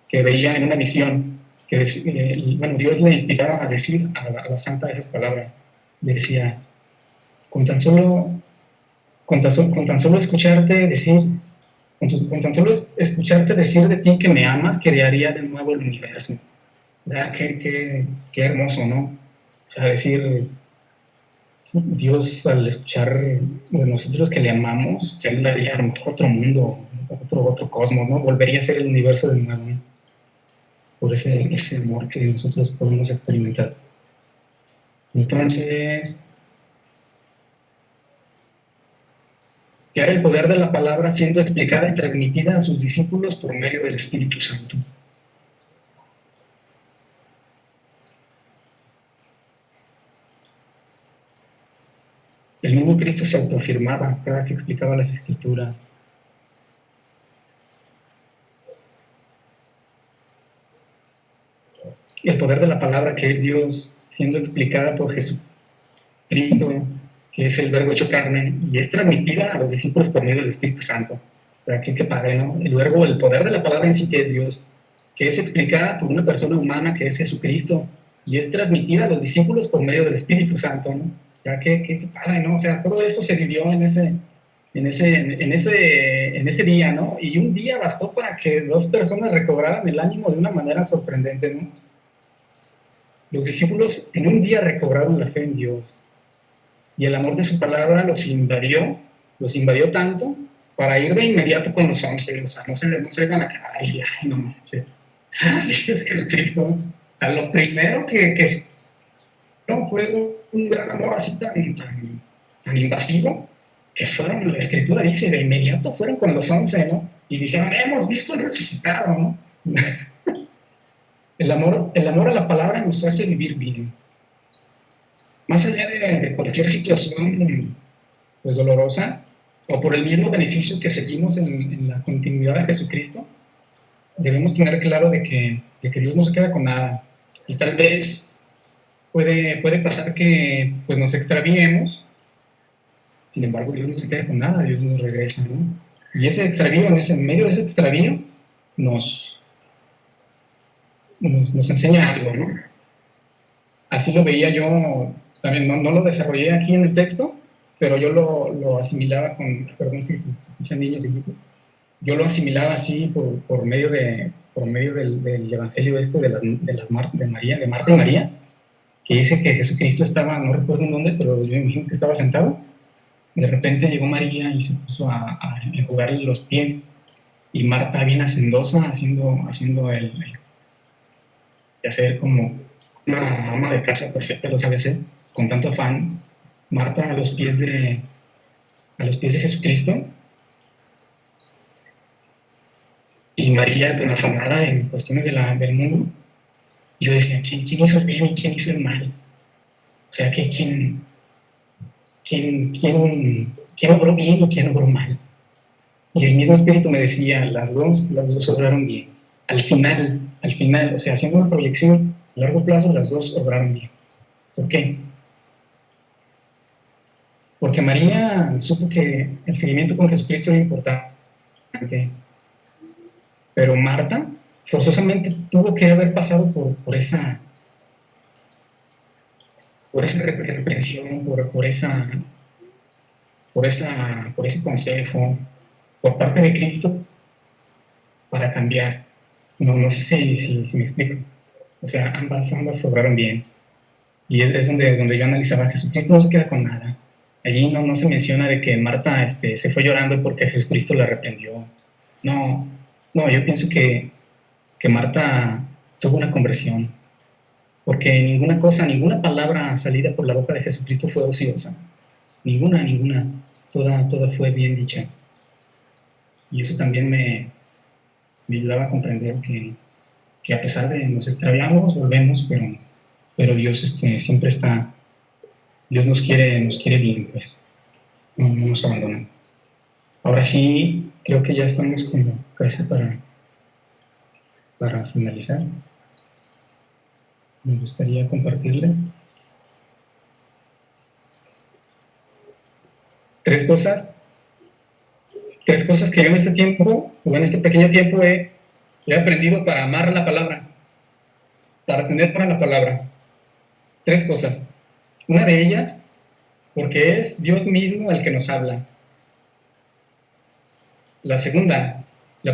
que veía en una visión, que Dios le inspiraba a decir a la santa esas palabras. Le decía: con tan solo escucharte decir, con tan solo escucharte decir de ti que me amas, crearía de nuevo el universo. O sea, qué hermoso, ¿no? O sea, decir, Dios, al escuchar de nosotros que le amamos, se le daría a lo mejor otro mundo, otro cosmos, ¿no? Volvería a ser el universo de nuevo, ¿no? Por ese amor que nosotros podemos experimentar. Entonces, que era el poder de la palabra siendo explicada y transmitida a sus discípulos por medio del Espíritu Santo. El mismo Cristo se autoafirmaba cada que explicaba las Escrituras. Y el poder de la palabra, que es Dios, siendo explicada por Jesucristo, que es el verbo hecho carne, y es transmitida a los discípulos por medio del Espíritu Santo. O sea, qué padre, ¿no? El poder de la palabra en sí, que es Dios, que es explicada por una persona humana, que es Jesucristo, y es transmitida a los discípulos por medio del Espíritu Santo, ¿no? O sea, qué padre, ¿no? O sea, todo eso se vivió en ese día, ¿no? Y un día bastó para que dos personas recobraran el ánimo de una manera sorprendente, ¿no? Los discípulos en un día recobraron la fe en Dios, y el amor de su palabra los invadió tanto para ir de inmediato con los 11. O sea, no se van a quedar ahí, no manches. Así es Jesucristo. O sea, lo primero que no fue un gran amor así tan invasivo, que fueron, la Escritura dice, de inmediato fueron con los 11, ¿no? Y dijeron: hemos visto el resucitado, ¿no? El amor a la palabra nos hace vivir bien. Más allá de cualquier situación pues dolorosa, o por el mismo beneficio que seguimos en la continuidad de Jesucristo, debemos tener claro de que Dios no se queda con nada. Y tal vez puede pasar que pues nos extraviemos, sin embargo Dios no se queda con nada, Dios nos regresa, ¿no? Y ese extravío, en medio de ese extravío, nos nos enseña algo, ¿no? Así lo veía yo, también no lo desarrollé aquí en el texto, pero yo lo asimilaba perdón si se escuchan niños y gritos, yo lo asimilaba así por medio del evangelio de María, de Marta y María, que dice que Jesucristo estaba, no recuerdo en dónde, pero yo imagino que estaba sentado. De repente llegó María y se puso a enjugarle los pies, y Marta, bien hacendosa, haciendo el de hacer como una ama de casa perfecta, lo sabe hacer, con tanto afán. Marta a los pies de Jesucristo, y María tan afanada en cuestiones del mundo. Yo decía, ¿quién hizo el bien y quién hizo el mal? O sea, ¿quién obró bien y quién obró mal? Y el mismo espíritu me decía, las dos obraron bien. Al final, o sea, haciendo una proyección a largo plazo, las dos obraron bien. ¿Por qué? Porque María supo que el seguimiento con Jesucristo era importante, pero Marta forzosamente tuvo que haber pasado por esa reprensión, por ese consejo, por parte de Cristo, para cambiar. No sé si me explico. O sea, ambas obraron bien. Y es donde yo analizaba, Jesucristo no se queda con nada. Allí no se menciona de que Marta se fue llorando porque Jesucristo la arreprendió. No, yo pienso que Marta tuvo una conversión, porque ninguna palabra salida por la boca de Jesucristo fue ociosa. Ninguna. Toda fue bien dicha. Y eso también me ayudaba a comprender que a pesar de nos extraviamos, volvemos, pero Dios siempre está, Dios nos quiere bien, pues, no nos abandona. Ahora sí, creo que ya estamos como casi para finalizar. Me gustaría compartirles tres cosas que yo en este tiempo, o en este pequeño tiempo, he aprendido para amar la palabra, para tener para la palabra. Tres cosas. Una de ellas, porque es Dios mismo el que nos habla. La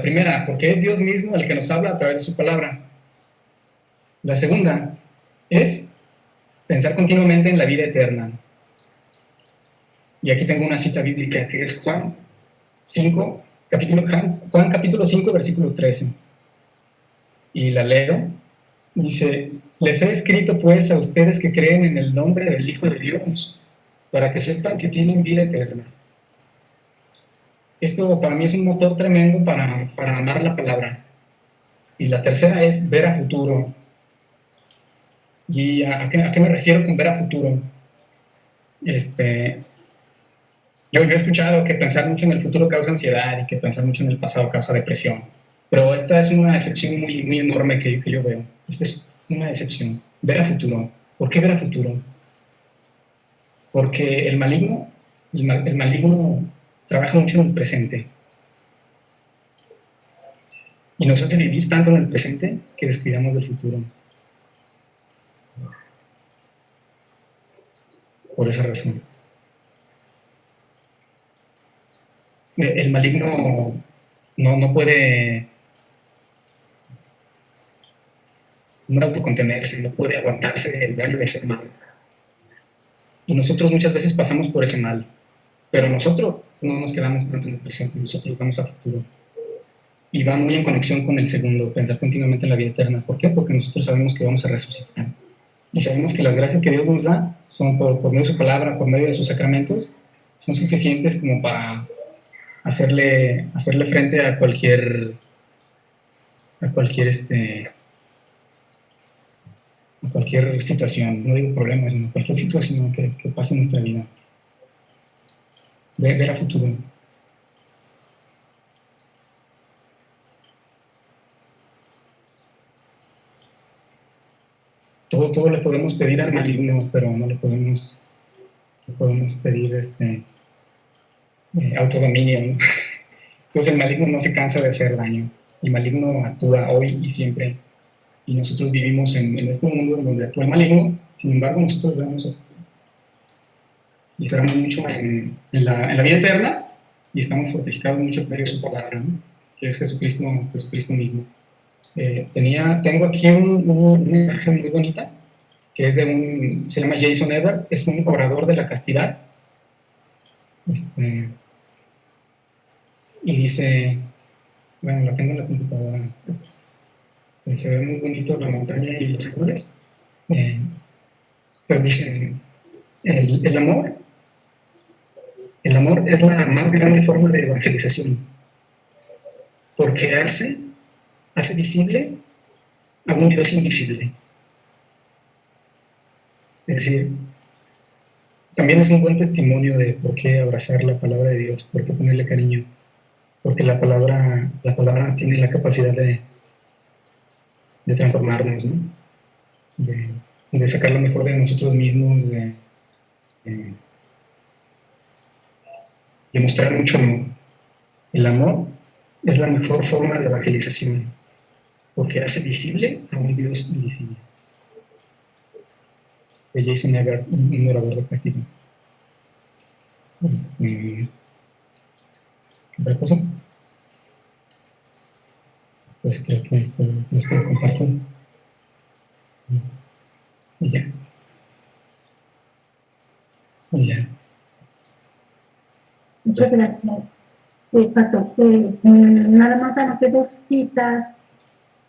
primera, porque es Dios mismo el que nos habla a través de su palabra. La segunda es pensar continuamente en la vida eterna. Y aquí tengo una cita bíblica que es Juan capítulo 5, versículo 13. Y la leo. Dice, les he escrito pues a ustedes que creen en el nombre del Hijo de Dios, para que sepan que tienen vida eterna. Esto para mí es un motor tremendo para amar la palabra. Y la tercera es ver a futuro. ¿Y a qué me refiero con ver a futuro? Yo he escuchado que pensar mucho en el futuro causa ansiedad y que pensar mucho en el pasado causa depresión. Pero esta es una excepción muy, muy enorme que yo veo. Esta es una excepción. Ver a futuro. ¿Por qué ver a futuro? Porque el maligno trabaja mucho en el presente. Y nos hace vivir tanto en el presente que descuidamos del futuro. Por esa razón. El maligno no puede autocontenerse, no puede aguantarse el daño de ese mal. Y nosotros muchas veces pasamos por ese mal, pero nosotros no nos quedamos tanto en el presente, nosotros vamos a futuro. Y va muy en conexión con el segundo, pensar continuamente en la vida eterna. ¿Por qué? Porque nosotros sabemos que vamos a resucitar. Y sabemos que las gracias que Dios nos da son por medio de su palabra, por medio de sus sacramentos, son suficientes como para hacerle frente a cualquier situación, no digo problema, sino cualquier situación que pase en nuestra vida. Ver a futuro. Todo le podemos pedir al maligno, pero no le podemos pedir autodominio, ¿no? Entonces el maligno no se cansa de hacer daño. El maligno actúa hoy y siempre y nosotros vivimos en este mundo en donde actúa el maligno. Sin embargo, nosotros vemos y esperamos mucho en la vida eterna, y estamos fortificados mucho por su palabra, ¿no? Que es Jesucristo mismo. Tengo aquí una imagen muy bonita, que es se llama Jason Edward, es un orador de la castidad. Y dice, bueno, la tengo en la computadora, se ve muy bonito la montaña y los árboles, pero dice, el amor es la más grande forma de evangelización, porque hace visible a un Dios invisible. Es decir, también es un buen testimonio de por qué abrazar la palabra de Dios, por qué ponerle cariño, porque la palabra tiene la capacidad de transformarnos, ¿no? De sacar lo mejor de nosotros mismos, de mostrar mucho amor. El amor es la mejor forma de evangelización, porque hace visible a un Dios invisible. De Jason Edward, un orador de castigo. ¿Otra cosa? Pues creo que esto les puedo compartir. Y ya. Muchas gracias. Pato, nada más anoté 2 citas.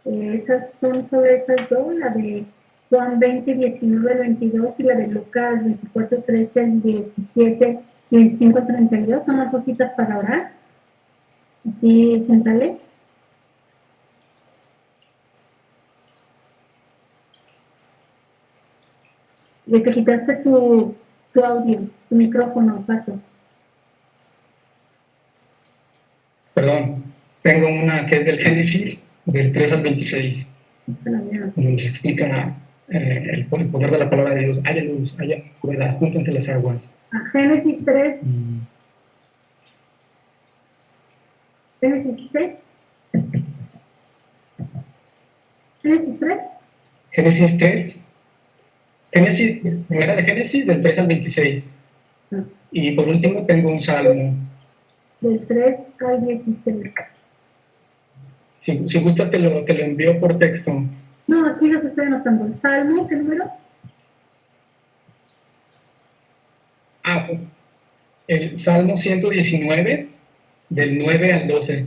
Esas son sobre estas 2, la de Juan 20, 19, 22 y la de Lucas 24, 13, 17, 25, 32. Son las 2 citas para orar. Aquí centrales. Y te quitaste tu audio, tu micrófono, Pato. Perdón, tengo una que es del Génesis, del 3 al 26, donde se explica el poder de la palabra de Dios. Haya luz, haya oscuridad, júntense las aguas. Génesis 3. Génesis 3. Génesis 3. Génesis 3. Primera de Génesis, del 3 al 26. Y por último tengo un salmo. Del 3 al 16. Si gusta te lo envío por texto. No, aquí los estoy anotando. ¿El salmo qué número? El salmo 119, del 9 al 12.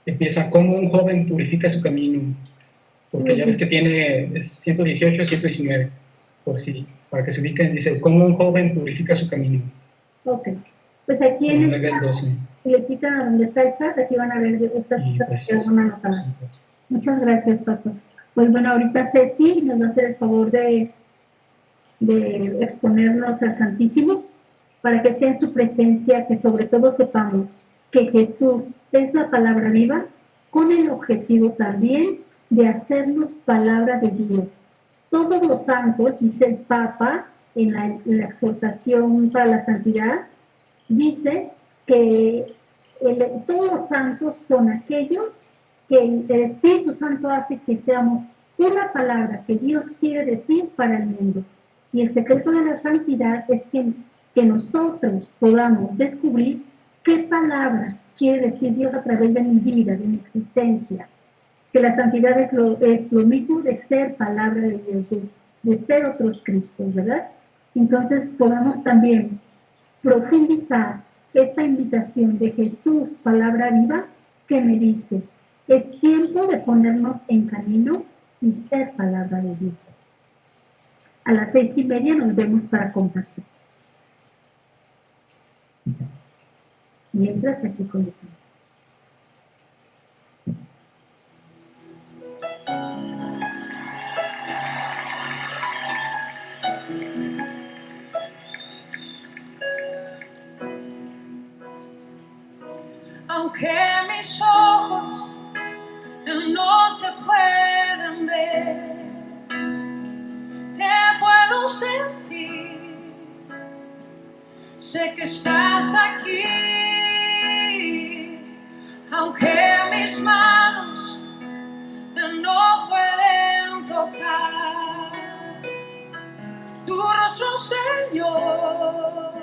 Empieza, como un joven purifica su camino. Porque ya ves que tiene 118, 119, para que se ubiquen, dice, como un joven purifica su camino. Ok, pues aquí en el chat, si le quitan a donde está el chat, aquí van a ver estas cosas que van a anotar. Muchas gracias, Pato. Pues bueno, ahorita Ceci nos va a hacer el favor de exponernos al Santísimo, para que sea en su presencia, que sobre todo sepamos que Jesús es la palabra viva, con el objetivo también de hacernos palabra de Dios. Todos los santos, dice el Papa en la exhortación para la santidad, dice que todos los santos son aquellos que el Espíritu Santo hace que seamos una palabra que Dios quiere decir para el mundo. Y el secreto de la santidad es que nosotros podamos descubrir qué palabra quiere decir Dios a través de mi vida, de mi existencia. Que la santidad es lo mismo de ser palabra de Dios, de ser otros Cristos, ¿verdad? Entonces podamos también profundizar esta invitación de Jesús, palabra viva, que me dice, es tiempo de ponernos en camino y ser palabra de Dios. A las 6:30 nos vemos para compartir. Mientras aquí con el aunque mis ojos no te pueden ver, te puedo sentir, sé que estás aquí, aunque mis manos no tu rostro, Señor.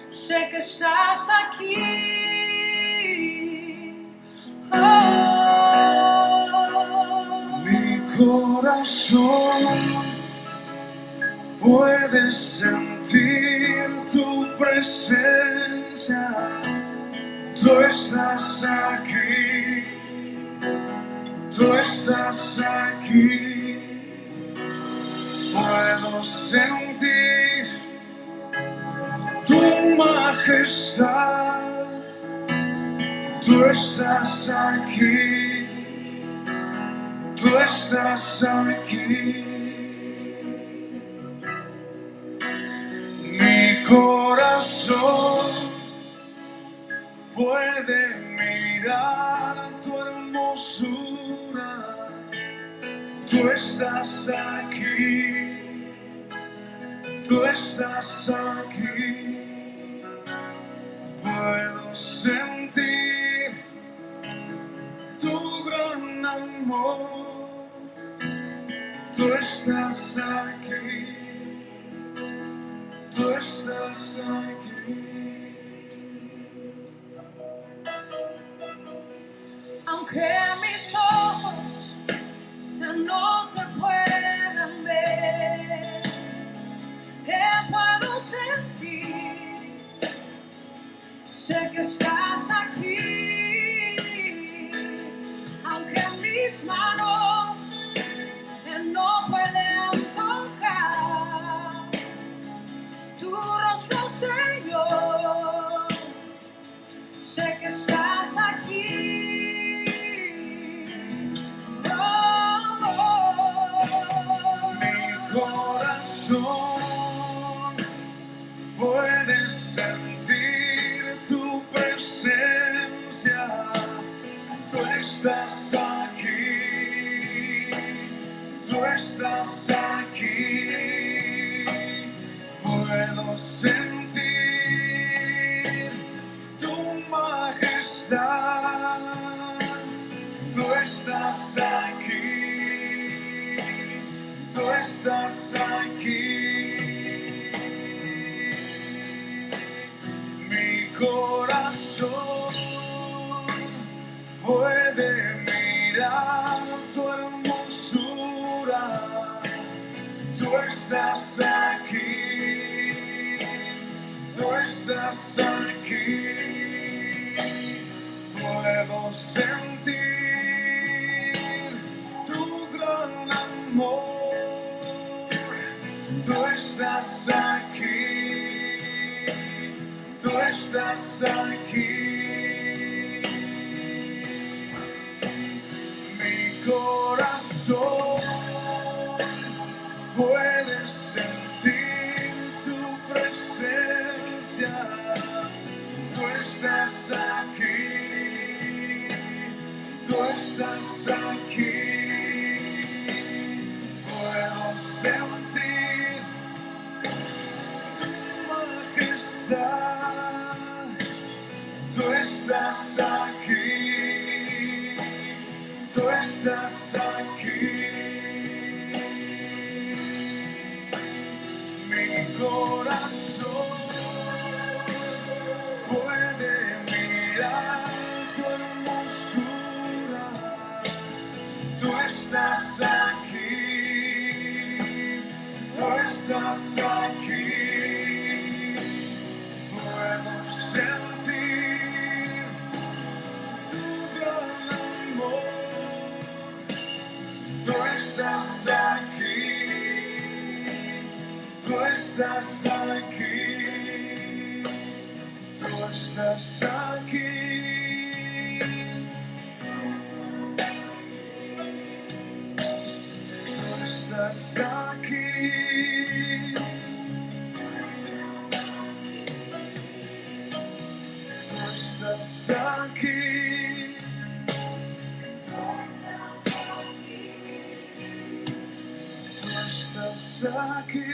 Sé que estás aquí. Mi corazón puede sentir tu presencia. Tú estás aquí. Tú estás aquí. Puedo sentir tu majestad. Tú estás aquí. Tú estás aquí. Mi corazón puede mirar tu hermosura. Tú estás aquí. Tú estás aquí. Puedo sentir tu gran amor. Tú estás aquí. Tú estás aquí. Aunque mis ojos ya no te puedan ver, te puedo sentir. Sé que estás aquí. Aunque mis manos ya no pueden tocar tu rostro, Señor. Sé que estás aquí. Mi corazón puede sentir tu presencia. Tú estás aquí. Tú estás aquí. Puedo sentir tu majestad. Tú estás aquí. Tú estás aquí. Mi corazón puede mirar tu hermosura. Tú estás aquí. Tú estás aquí. Puedo sentir tu gran amor. Tú estás aquí. Tú estás aquí. Mi corazón puede sentir tu presencia. Tú estás aquí. Tú estás aquí. Puedo sentir tu majestad. Tú estás aquí. Tú estás aquí. Mi corazón puede mirar tu hermosura. Tú estás aquí. Tú estás aquí. Puedo sentir tu gran amor. Tú estás aquí. Tú estás aquí. Tú estás aquí. Tú estás aquí. Tú estás aquí. Tú estás aquí.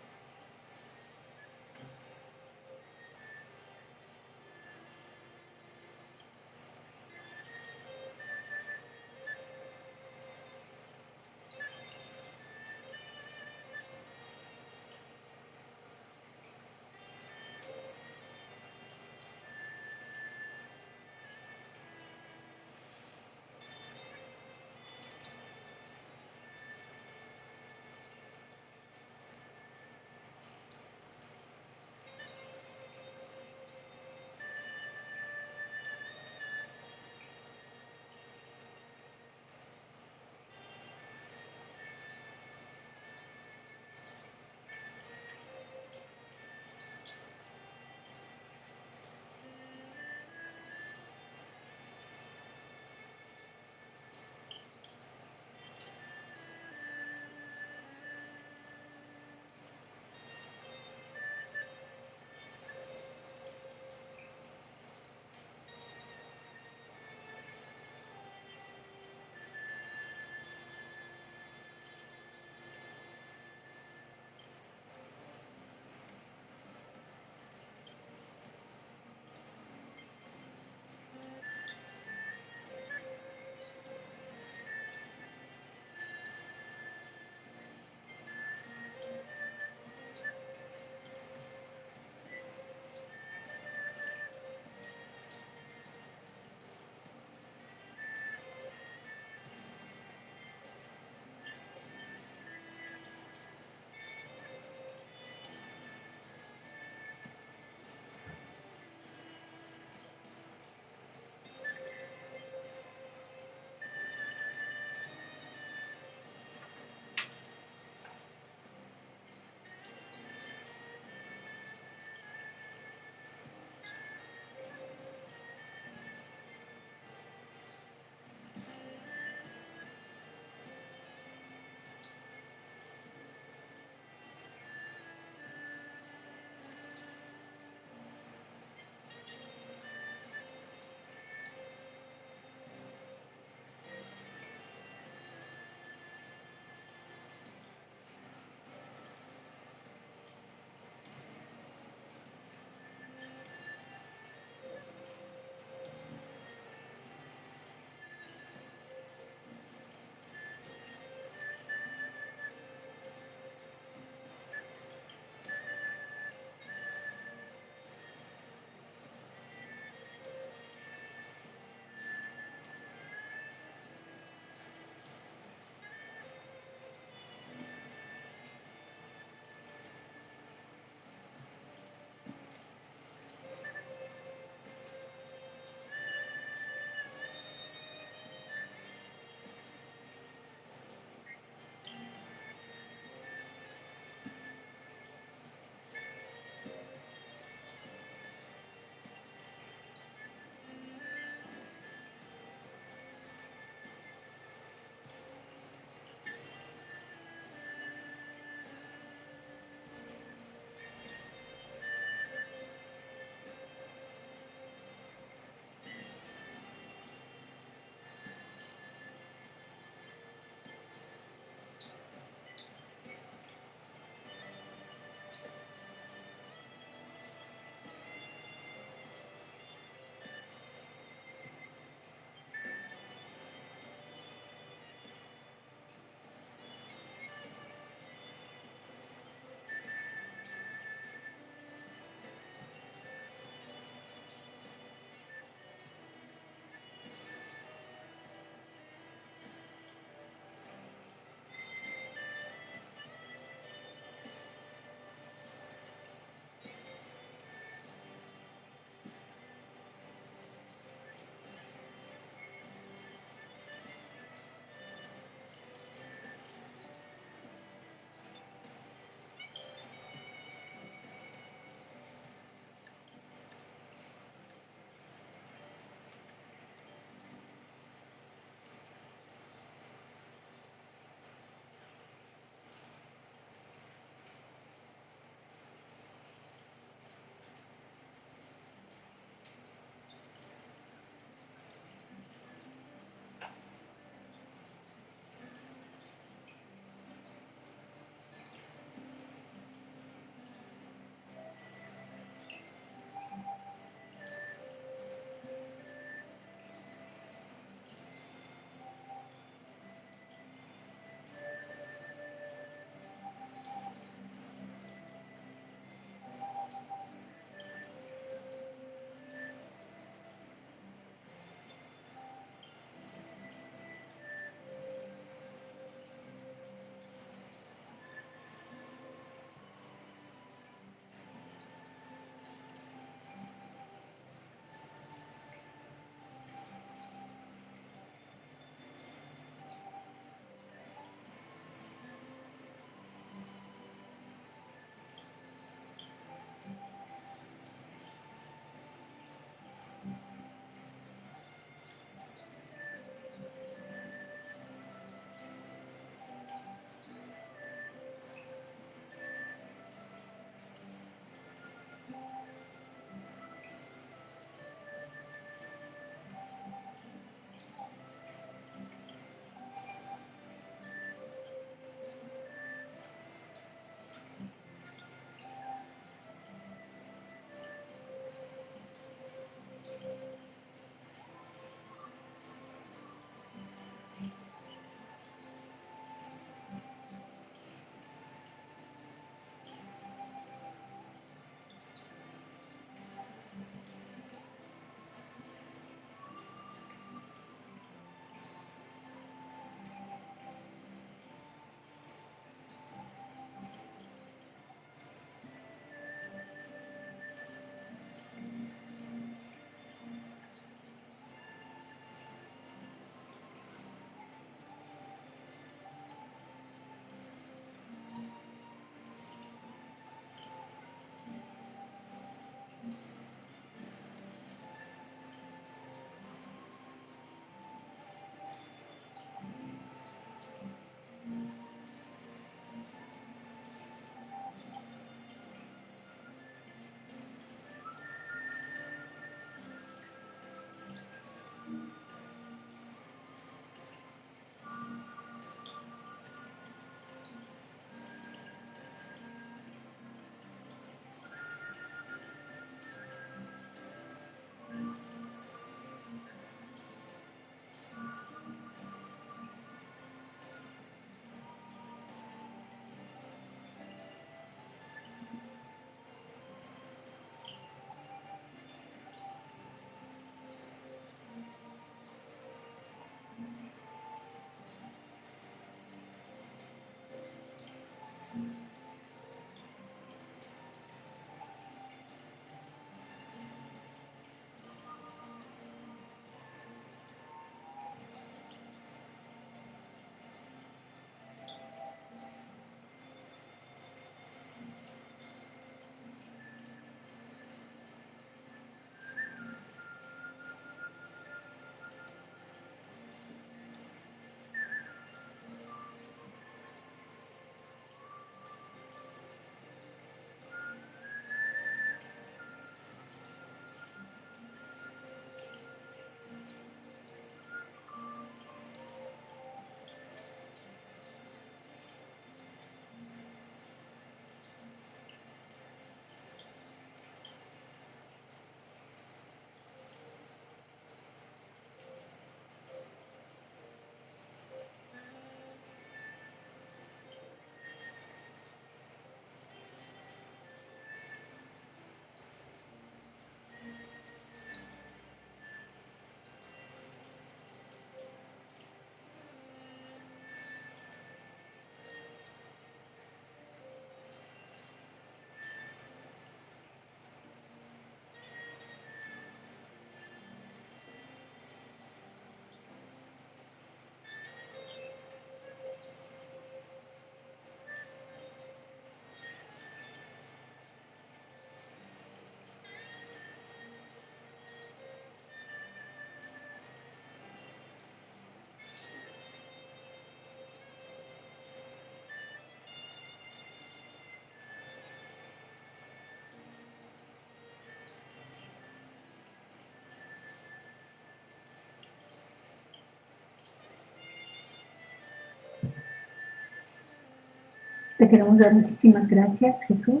Te queremos dar muchísimas gracias, Jesús,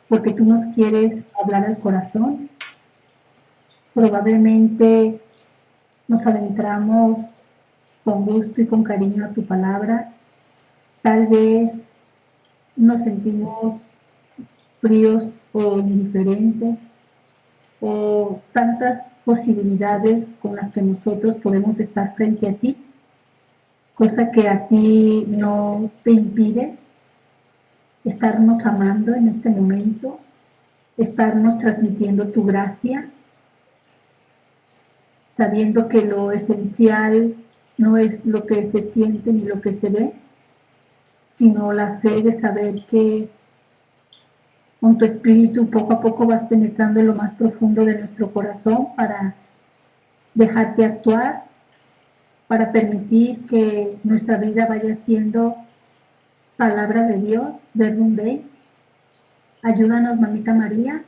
porque tú nos quieres hablar al corazón. Probablemente nos adentramos con gusto y con cariño a tu palabra. Tal vez nos sentimos fríos o indiferentes, o tantas posibilidades con las que nosotros podemos estar frente a ti, cosa que a ti no te impide estarnos amando en este momento, estarnos transmitiendo tu gracia, sabiendo que lo esencial no es lo que se siente ni lo que se ve, sino la fe de saber que con tu espíritu poco a poco vas penetrando en lo más profundo de nuestro corazón para dejarte actuar, para permitir que nuestra vida vaya siendo palabra de Dios, verbum Dei. Ayúdanos, Mamita María,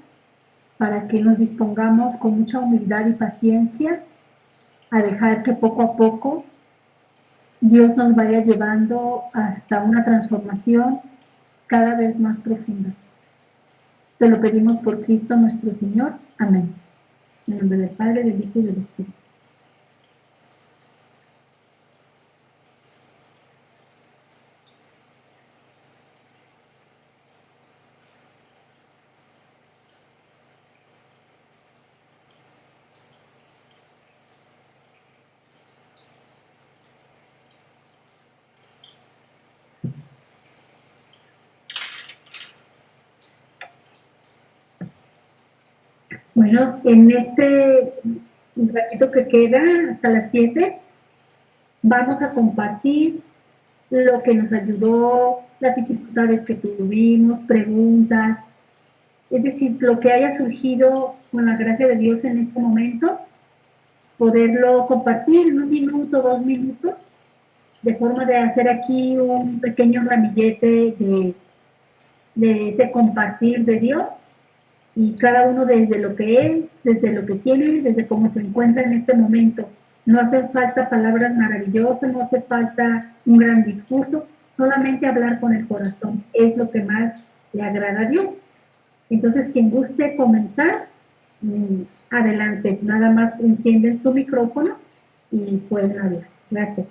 para que nos dispongamos con mucha humildad y paciencia a dejar que poco a poco Dios nos vaya llevando hasta una transformación cada vez más profunda. Te lo pedimos por Cristo nuestro Señor. Amén. En nombre del Padre, del Hijo y del Espíritu. Bueno, en este ratito que queda, hasta las 7, vamos a compartir lo que nos ayudó, las dificultades que tuvimos, preguntas, es decir, lo que haya surgido con la gracia de Dios en este momento, poderlo compartir en 1 minuto, 2 minutos, de forma de hacer aquí un pequeño ramillete de compartir de Dios. Y cada uno desde lo que es, desde lo que tiene, desde cómo se encuentra en este momento. No hace falta palabras maravillosas, no hace falta un gran discurso, solamente hablar con el corazón es lo que más le agrada a Dios. Entonces, quien guste comenzar, adelante, nada más encienden su micrófono y pueden hablar. Gracias.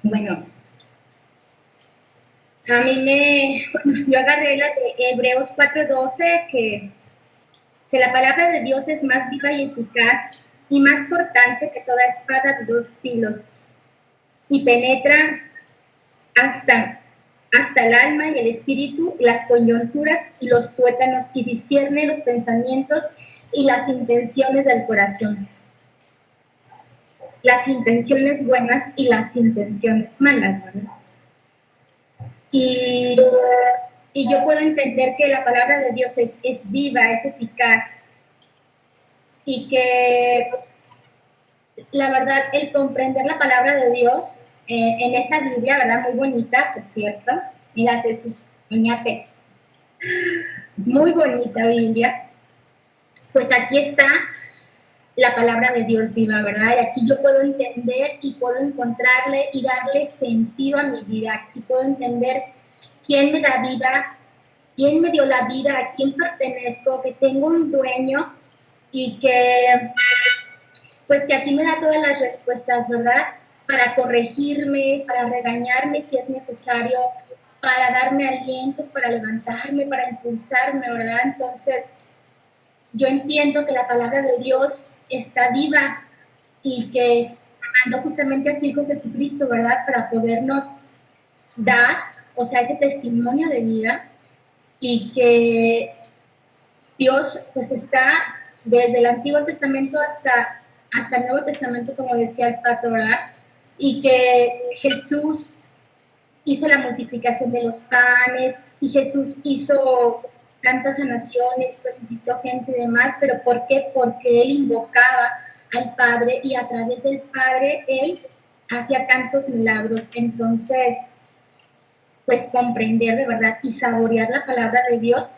Bueno, yo agarré la de Hebreos 4:12, que la palabra de Dios es más viva y eficaz y más cortante que toda espada de 2 filos, y penetra hasta el alma y el espíritu, las coyunturas y los tuétanos, y discierne los pensamientos y las intenciones del corazón. Las intenciones buenas y las intenciones malas, ¿no? Y yo puedo entender que la palabra de Dios es viva, es eficaz, y que la verdad, el comprender la palabra de Dios en esta Biblia, ¿verdad? Muy bonita, por cierto. Mira, Ceci, ñate. Muy bonita Biblia. Pues aquí está la palabra de Dios viva, ¿verdad? Y aquí yo puedo entender y puedo encontrarle y darle sentido a mi vida. Aquí puedo entender quién me da vida, quién me dio la vida, a quién pertenezco, que tengo un dueño y que, pues que aquí me da todas las respuestas, ¿verdad? Para corregirme, para regañarme si es necesario, para darme alientos, para levantarme, para impulsarme, ¿verdad? Entonces, yo entiendo que la palabra de Dios está viva y que mandó justamente a su Hijo Jesucristo, ¿verdad? Para podernos dar, o sea, ese testimonio de vida, y que Dios pues está desde el Antiguo Testamento hasta el Nuevo Testamento, como decía el Pato, ¿verdad? Y que Jesús hizo la multiplicación de los panes, y Jesús hizo tantas sanaciones, resucitó gente y demás, pero ¿por qué? Porque Él invocaba al Padre, y a través del Padre Él hacía tantos milagros. Entonces, pues comprender de verdad y saborear la palabra de Dios,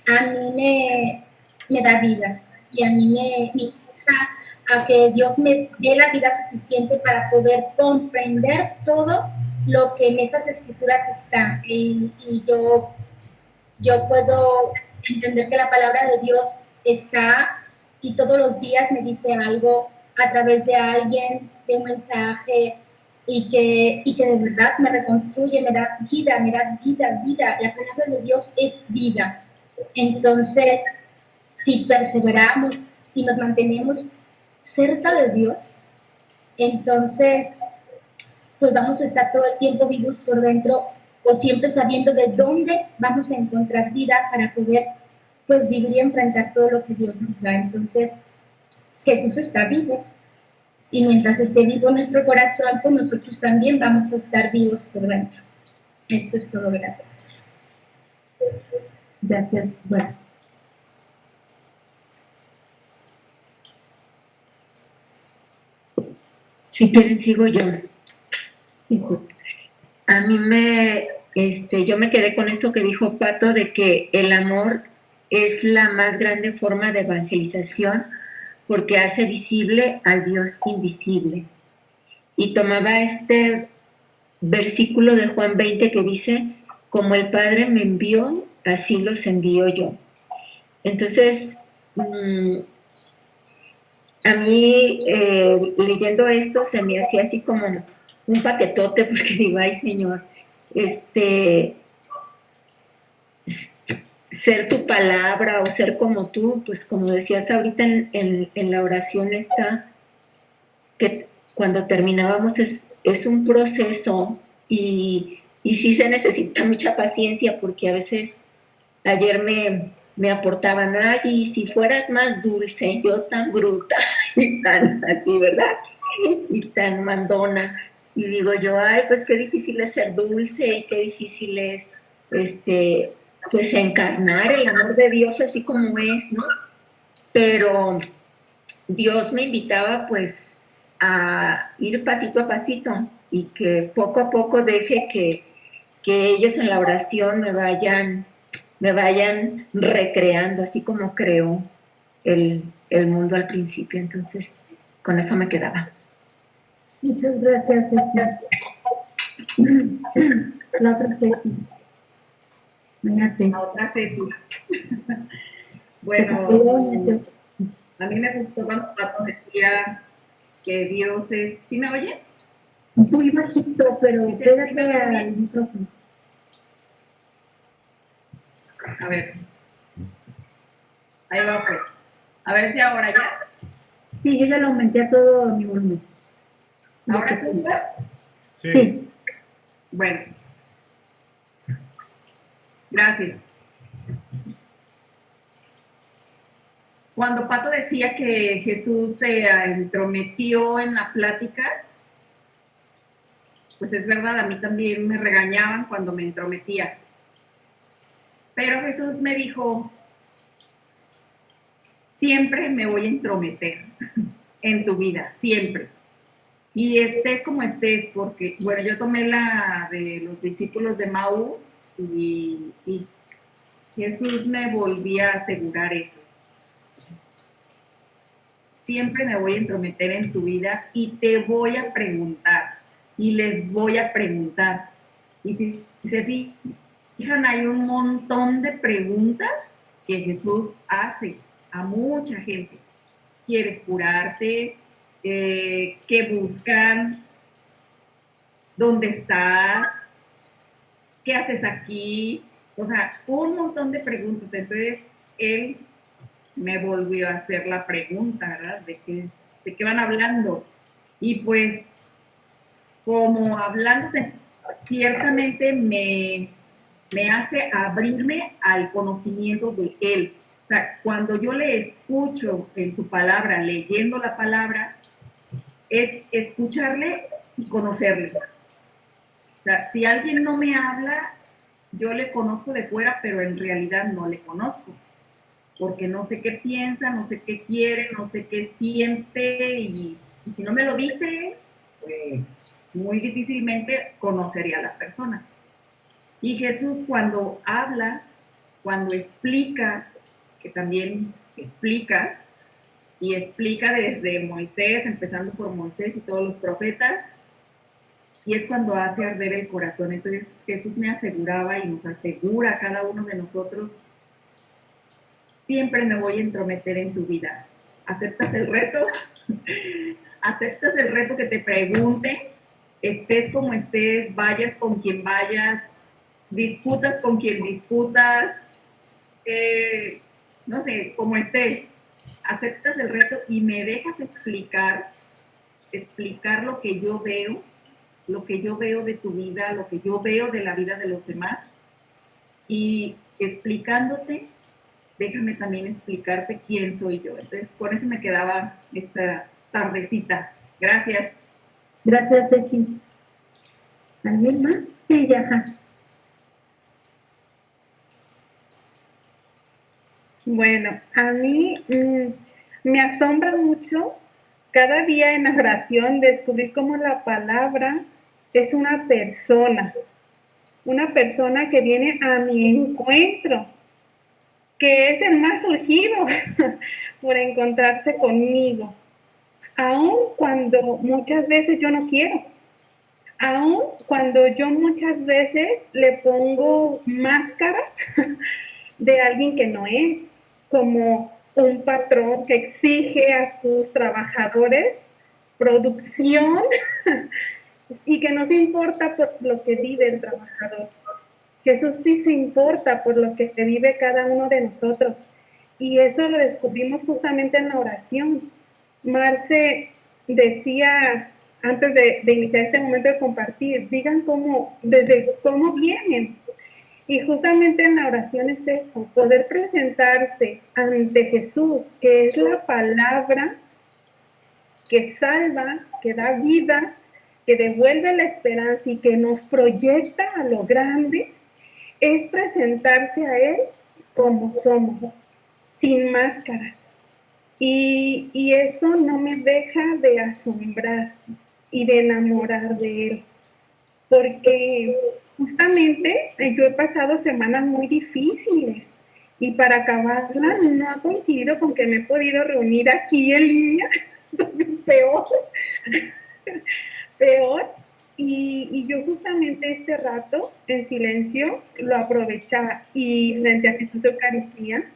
a mí me da vida y a mí me impulsa a que Dios me dé la vida suficiente para poder comprender todo lo que en estas escrituras está. Y yo puedo entender que la palabra de Dios está y todos los días me dice algo a través de alguien, de un mensaje, y que de verdad me reconstruye, me da vida, vida. La palabra de Dios es vida. Entonces, si perseveramos y nos mantenemos cerca de Dios, entonces pues vamos a estar todo el tiempo vivos por dentro o siempre sabiendo de dónde vamos a encontrar vida para poder pues vivir y enfrentar todo lo que Dios nos da. Entonces, Jesús está vivo y mientras esté vivo nuestro corazón, pues nosotros también vamos a estar vivos por dentro. Esto es todo, gracias. Gracias. Bueno. Si quieren, sigo yo. Sí, sí. A mí yo me quedé con eso que dijo Pato, de que el amor es la más grande forma de evangelización porque hace visible al Dios invisible. Y tomaba este versículo de Juan 20 que dice, como el Padre me envió, así los envío yo. Entonces, a mí leyendo esto se me hacía así como un paquetote, porque digo, ay Señor, ser tu palabra o ser como tú, pues como decías ahorita en la oración esta, que cuando terminábamos es un proceso y sí se necesita mucha paciencia, porque a veces ayer me aportaban, ay, y si fueras más dulce, yo tan bruta y tan así, ¿verdad? Y tan mandona. Y digo yo, ay, pues qué difícil es ser dulce y qué difícil es, pues encarnar el amor de Dios así como es, ¿no? Pero Dios me invitaba pues a ir pasito a pasito y que poco a poco deje que ellos en la oración me vayan recreando, así como creó el mundo al principio. Entonces, con eso me quedaba. Muchas gracias, César. La otra Ceci. La otra Ceci. Bueno, a mí me gustó cuando Pato decía que Dios es... ¿Sí me oye? Muy bajito, pero Sí, pégate me al micrófono. A ver. Ahí va pues. A ver si ahora ya. Sí, yo ya lo aumenté a todo mi volumen. ¿Ahora sí? Sí. Bueno. Gracias. Cuando Pato decía que Jesús se entrometió en la plática, pues es verdad, a mí también me regañaban cuando me entrometía. Pero Jesús me dijo, siempre me voy a entrometer en tu vida, siempre. Y estés como estés, porque, bueno, yo tomé la de los discípulos de Maús y Jesús me volvía a asegurar eso. Siempre me voy a entrometer en tu vida y te voy a preguntar y les voy a preguntar. Y si se fijan, hay un montón de preguntas que Jesús hace a mucha gente. ¿Quieres curarte? ¿Qué buscan? ¿Dónde estás? ¿Qué haces aquí? O sea, un montón de preguntas. Entonces, él me volvió a hacer la pregunta, ¿verdad? ¿De qué van hablando? Y pues, como hablándose, ciertamente me hace abrirme al conocimiento de él. O sea, cuando yo le escucho en su palabra, leyendo la palabra, es escucharle y conocerle. O sea, si alguien no me habla, yo le conozco de fuera, pero en realidad no le conozco, porque no sé qué piensa, no sé qué quiere, no sé qué siente, y si no me lo dice, pues muy difícilmente conocería a la persona. Y Jesús cuando habla, cuando explica, que también explica, y explica desde Moisés, empezando por Moisés y todos los profetas, y es cuando hace arder el corazón. Entonces Jesús me aseguraba y nos asegura a cada uno de nosotros, siempre me voy a entrometer en tu vida. ¿Aceptas el reto? ¿Aceptas el reto que te pregunten? Estés como estés, vayas con quien vayas, disputas con quien disputas, no sé, como estés. Aceptas el reto y me dejas explicar lo que yo veo de tu vida, lo que yo veo de la vida de los demás. Y explicándote, déjame también explicarte quién soy yo. Entonces, con eso me quedaba esta tardecita. Gracias. Gracias, Becky. ¿Alguien más? Sí, ya. Bueno, a mí me asombra mucho cada día en la oración descubrir cómo la palabra es una persona que viene a mi encuentro, que es el más urgido por encontrarse conmigo, aun cuando muchas veces yo no quiero, aun cuando yo muchas veces le pongo máscaras de alguien que no es, como un patrón que exige a sus trabajadores producción y que no se importa por lo que vive el trabajador. Jesús sí se importa por lo que vive cada uno de nosotros. Y eso lo descubrimos justamente en la oración. Marce decía, antes de iniciar este momento de compartir, digan desde cómo vienen. Y justamente en la oración es eso, poder presentarse ante Jesús, que es la palabra que salva, que da vida, que devuelve la esperanza y que nos proyecta a lo grande, es presentarse a Él como somos, sin máscaras. Y eso no me deja de asombrar y de enamorar de Él, porque justamente yo he pasado semanas muy difíciles y para acabarla no ha coincidido con que me he podido reunir aquí en línea, entonces peor. Y yo justamente este rato en silencio lo aprovechaba y frente a Jesús Eucaristía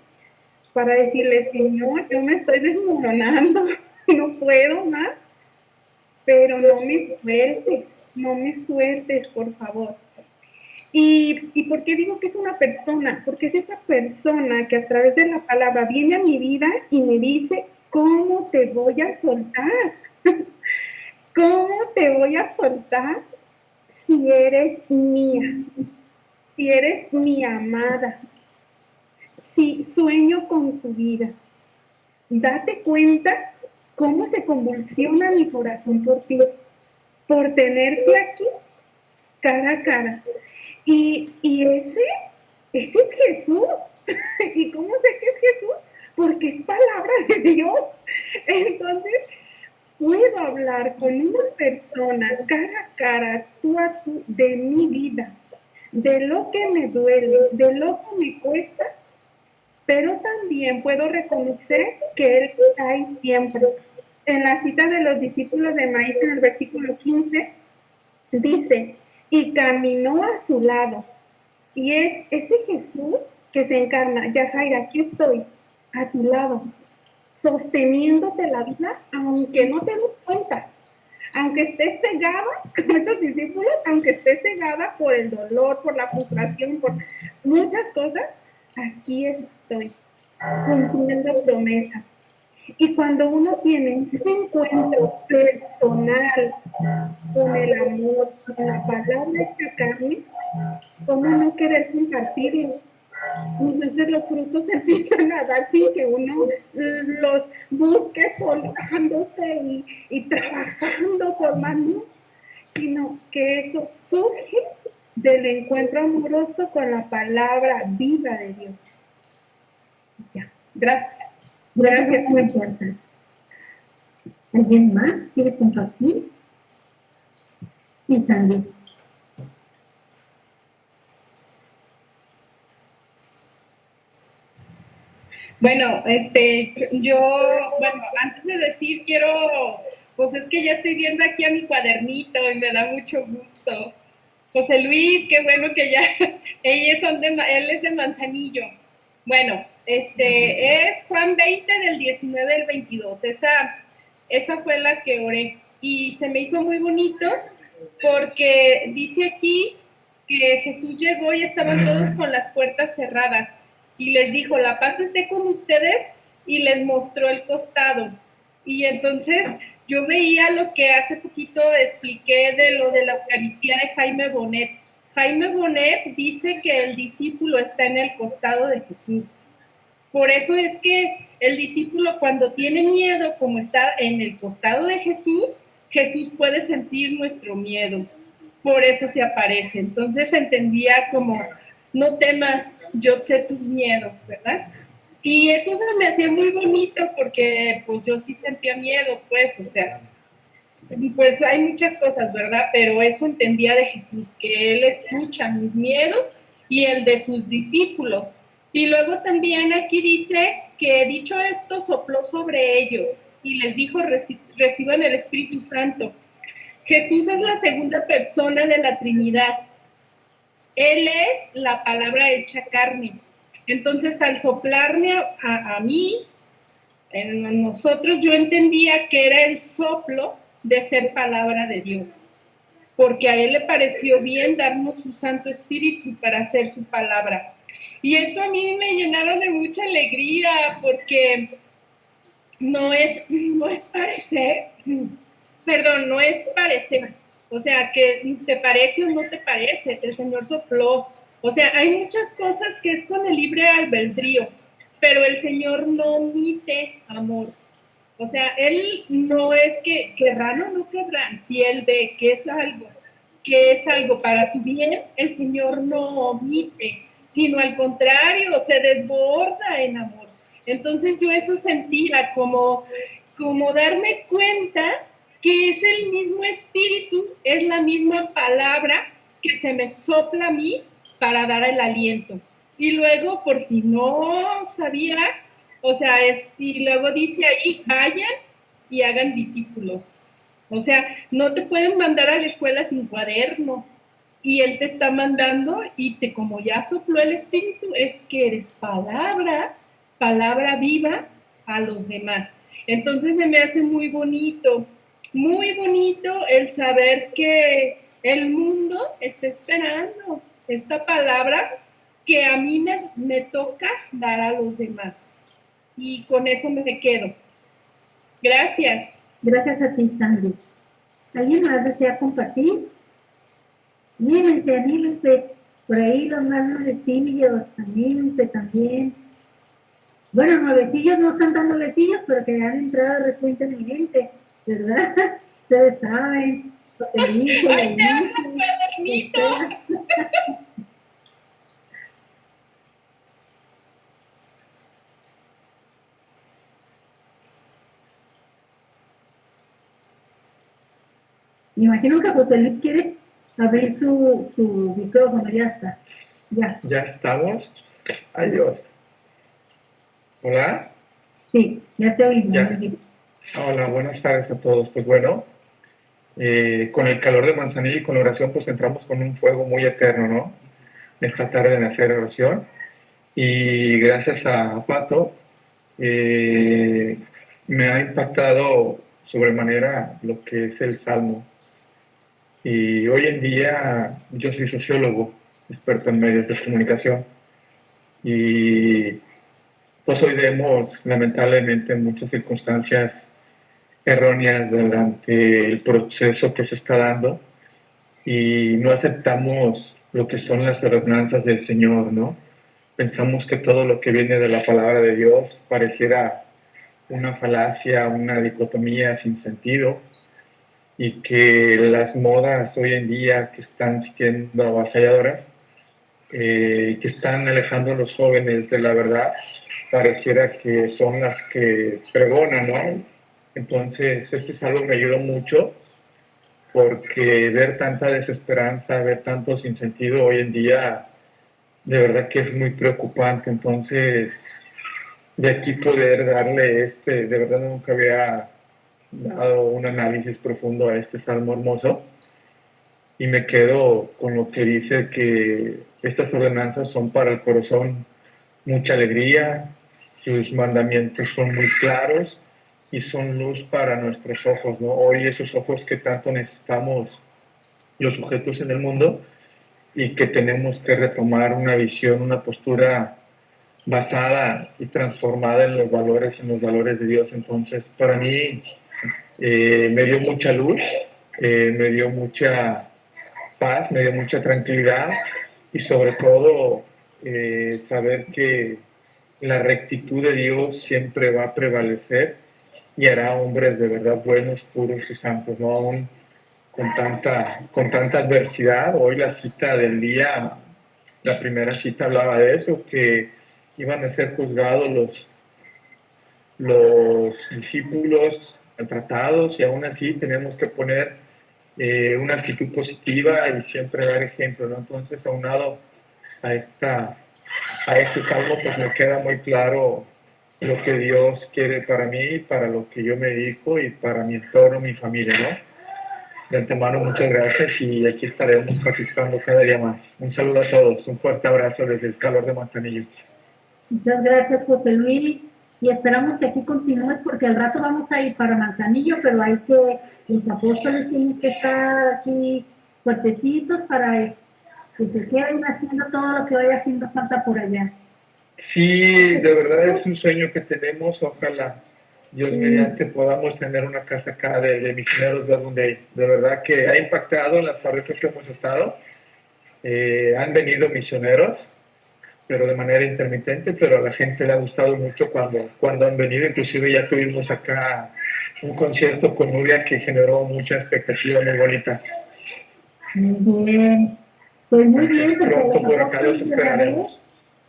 para decirle, Señor, yo me estoy desmoronando, no puedo más, pero no me sueltes, por favor. ¿Y por qué digo que es una persona? Porque es esa persona que a través de la palabra viene a mi vida y me dice, ¿cómo te voy a soltar? ¿Cómo te voy a soltar si eres mía? Si eres mi amada. Si sueño con tu vida. Date cuenta cómo se convulsiona mi corazón por ti, por tenerte aquí cara a cara. Y ese es Jesús. ¿Y cómo sé que es Jesús? Porque es palabra de Dios. Entonces, puedo hablar con una persona cara a cara, tú a tú, de mi vida, de lo que me duele, de lo que me cuesta, pero también puedo reconocer que Él está ahí siempre. En la cita de los discípulos de Maíz, en el versículo 15, dice, y caminó a su lado. Y es ese Jesús que se encarna. Yajaira, aquí estoy, a tu lado, sosteniéndote la vida, aunque no te des cuenta, aunque estés cegada, como estos discípulos, aunque estés cegada por el dolor, por la frustración, por muchas cosas, aquí estoy, cumpliendo promesa. Y cuando uno tiene ese encuentro personal con el amor, con la palabra hecha carne, ¿cómo no querer compartirlo? Entonces los frutos empiezan a dar sin que uno los busque esforzándose y trabajando por más, ¿no? Sino que eso surge del encuentro amoroso con la palabra viva de Dios. Ya, gracias. Gracias, muy fuerte. ¿Alguien más quiere compartir? Y también. Bueno, antes de decir, pues es que ya estoy viendo aquí a mi cuadernito y me da mucho gusto. José Luis, qué bueno que ya, él es de Manzanillo. Bueno, es Juan 20 del 19 al 22, esa fue la que oré y se me hizo muy bonito porque dice aquí que Jesús llegó y estaban todos con las puertas cerradas y les dijo, la paz esté con ustedes, y les mostró el costado. Y entonces yo veía lo que hace poquito expliqué de lo de la Eucaristía de Jaime Bonet. Jaime Bonet dice que el discípulo está en el costado de Jesús. Por eso es que el discípulo, cuando tiene miedo, como está en el costado de Jesús, Jesús puede sentir nuestro miedo. Por eso se aparece. Entonces entendía como, no temas, yo sé tus miedos, ¿verdad? Y eso se me hacía muy bonito porque pues yo sí sentía miedo, pues, o sea, pues hay muchas cosas, ¿verdad? Pero eso entendía de Jesús, que Él escucha mis miedos y el de sus discípulos. Y luego también aquí dice que dicho esto sopló sobre ellos y les dijo, reciban el Espíritu Santo. Jesús es la segunda persona de la Trinidad. Él es la palabra hecha carne. Entonces, al soplarme a mí, en nosotros, yo entendía que era el soplo de ser palabra de Dios, porque a Él le pareció bien darnos su Santo Espíritu para hacer su palabra. Y esto a mí me llenaba de mucha alegría, porque no es parecer, o sea, que te parece o no te parece, el Señor sopló. O sea, hay muchas cosas que es con el libre albedrío, pero el Señor no omite amor. O sea, Él no es que querrán o no querrán, si Él ve que es algo para tu bien, el Señor no omite, sino al contrario, se desborda en amor. Entonces yo eso sentía como darme cuenta que es el mismo espíritu, es la misma palabra que se me sopla a mí para dar el aliento. Y luego, por si no sabía, o sea, y luego dice ahí, vayan y hagan discípulos. O sea, no te pueden mandar a la escuela sin cuaderno. Y Él te está mandando y como ya sopló el Espíritu, es que eres palabra viva a los demás. Entonces se me hace muy bonito el saber que el mundo está esperando esta palabra que a mí me toca dar a los demás. Y con eso me quedo. Gracias. Gracias a ti, Sandy. ¿Alguien más desea compartir? Anímense. Por ahí los más nuevecillos, anímense también. Bueno, nuevecillos no están tan nuevecillos, pero que han entrado recientemente, ¿verdad? Ustedes saben. ¡Ay, te habla cuadernito! Me imagino que José Luis quiere abrir su micrófono, ya está. Ya estamos. Adiós. Hola. Sí, ya te oímos. Ya. Hola, buenas tardes a todos. Pues bueno, con el calor de Manzanillo y con la oración, pues entramos con un fuego muy eterno, ¿no? Esta tarde en hacer oración. Y gracias a Pato, me ha impactado sobremanera lo que es el Salmo. Y hoy en día yo soy sociólogo, experto en medios de comunicación. Y pues hoy vemos lamentablemente muchas circunstancias erróneas durante el proceso que se está dando y no aceptamos lo que son las ordenanzas del Señor, ¿no? Pensamos que todo lo que viene de la palabra de Dios pareciera una falacia, una dicotomía sin sentido, y que las modas hoy en día que están siendo avasalladoras, que están alejando a los jóvenes de la verdad, pareciera que son las que pregonan, ¿no? Entonces, esto es algo que me ayudó mucho, porque ver tanta desesperanza, ver tanto sinsentido hoy en día, de verdad que es muy preocupante. Entonces, de aquí poder darle de verdad nunca había dado un análisis profundo a este salmo hermoso y me quedo con lo que dice que estas ordenanzas son para el corazón mucha alegría, sus mandamientos son muy claros y son luz para nuestros ojos, ¿no? Hoy esos ojos que tanto necesitamos los sujetos en el mundo y que tenemos que retomar una visión, una postura basada y transformada en los valores de Dios. Entonces, para mí me dio mucha luz, me dio mucha paz, me dio mucha tranquilidad y sobre todo saber que la rectitud de Dios siempre va a prevalecer y hará hombres de verdad buenos, puros y santos, ¿no? Aún con tanta adversidad. Hoy la cita del día, la primera cita hablaba de eso, que iban a ser juzgados los discípulos tratados y aún así tenemos que poner una actitud positiva y siempre dar ejemplo, ¿no? Entonces, aunado a este salmo, pues me queda muy claro lo que Dios quiere para mí, para lo que yo me dedico y para mi entorno, mi familia, ¿no? De antemano, muchas gracias y aquí estaremos participando cada día más. Un saludo a todos, un fuerte abrazo desde el calor de Manzanillo. Muchas gracias, José Luis, y esperamos que aquí continúes porque al rato vamos a ir para Manzanillo, pero hay que, los apóstoles tienen que estar aquí fuertecitos para que se queden haciendo todo lo que vaya haciendo falta por allá. Sí, de verdad es un sueño que tenemos, ojalá Dios mediante podamos tener una casa acá de misioneros de verdad que ha impactado en las parroquias que hemos estado. Han venido misioneros, pero de manera intermitente, pero a la gente le ha gustado mucho cuando han venido. Inclusive ya tuvimos acá un concierto con Nuria que generó mucha expectativa muy bonita. Muy bien, pues muy bien, porque Pronto los por acá los apóstoles esperaremos. verdaderos,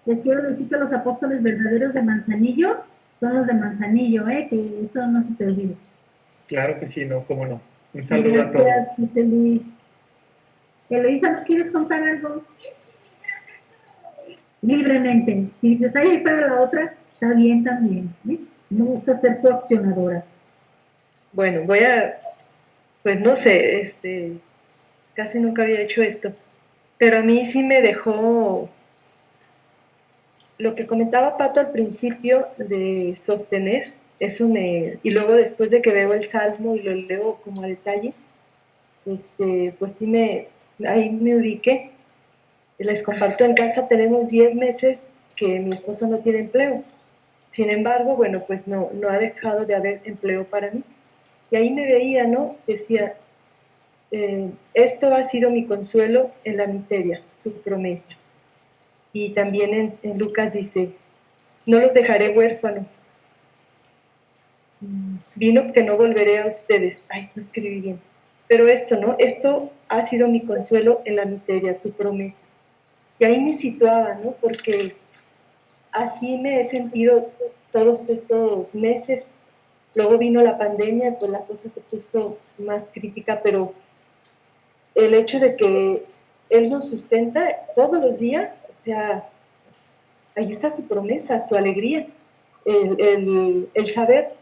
les quiero decir que los apóstoles verdaderos de Manzanillo son los de Manzanillo, que eso no se te olvide. Claro que sí, no, cómo no. Un saludo a todos. Gracias, José Luis. Eloisa, ¿nos quieres contar algo? Libremente. Si dices, ahí para la otra, está bien también. Me gusta ser coaccionadora. Bueno, pues no sé, casi nunca había hecho esto, pero a mí sí me dejó lo que comentaba Pato al principio de sostener, y luego después de que veo el Salmo y lo leo como a detalle, pues sí ahí me ubiqué. Les comparto, en casa tenemos 10 meses que mi esposo no tiene empleo. Sin embargo, bueno, pues no ha dejado de haber empleo para mí. Y ahí me veía, ¿no? Decía, esto ha sido mi consuelo en la miseria, tu promesa. Y también en Lucas dice, no los dejaré huérfanos. Vino que no volveré a ustedes. Ay, no escribí bien. Pero esto, ¿no? Esto ha sido mi consuelo en la miseria, tu promesa. Y ahí me situaba, ¿no? Porque así me he sentido todos estos meses. Luego vino la pandemia, pues la cosa se puso más crítica, pero el hecho de que Él nos sustenta todos los días, o sea, ahí está su promesa, su alegría, el saber,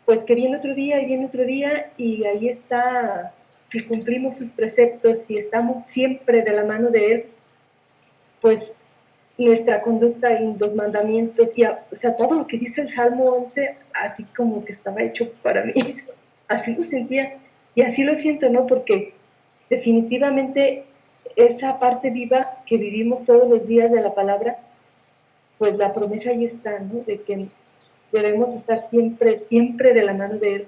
pues que viene otro día y viene otro día, y ahí está, si cumplimos sus preceptos, si estamos siempre de la mano de Él, pues nuestra conducta en los mandamientos, o sea, todo lo que dice el Salmo 11, así como que estaba hecho para mí, así lo sentía, y así lo siento, ¿no? Porque definitivamente esa parte viva que vivimos todos los días de la palabra, pues la promesa ahí está, ¿no? De que debemos estar siempre, siempre de la mano de Él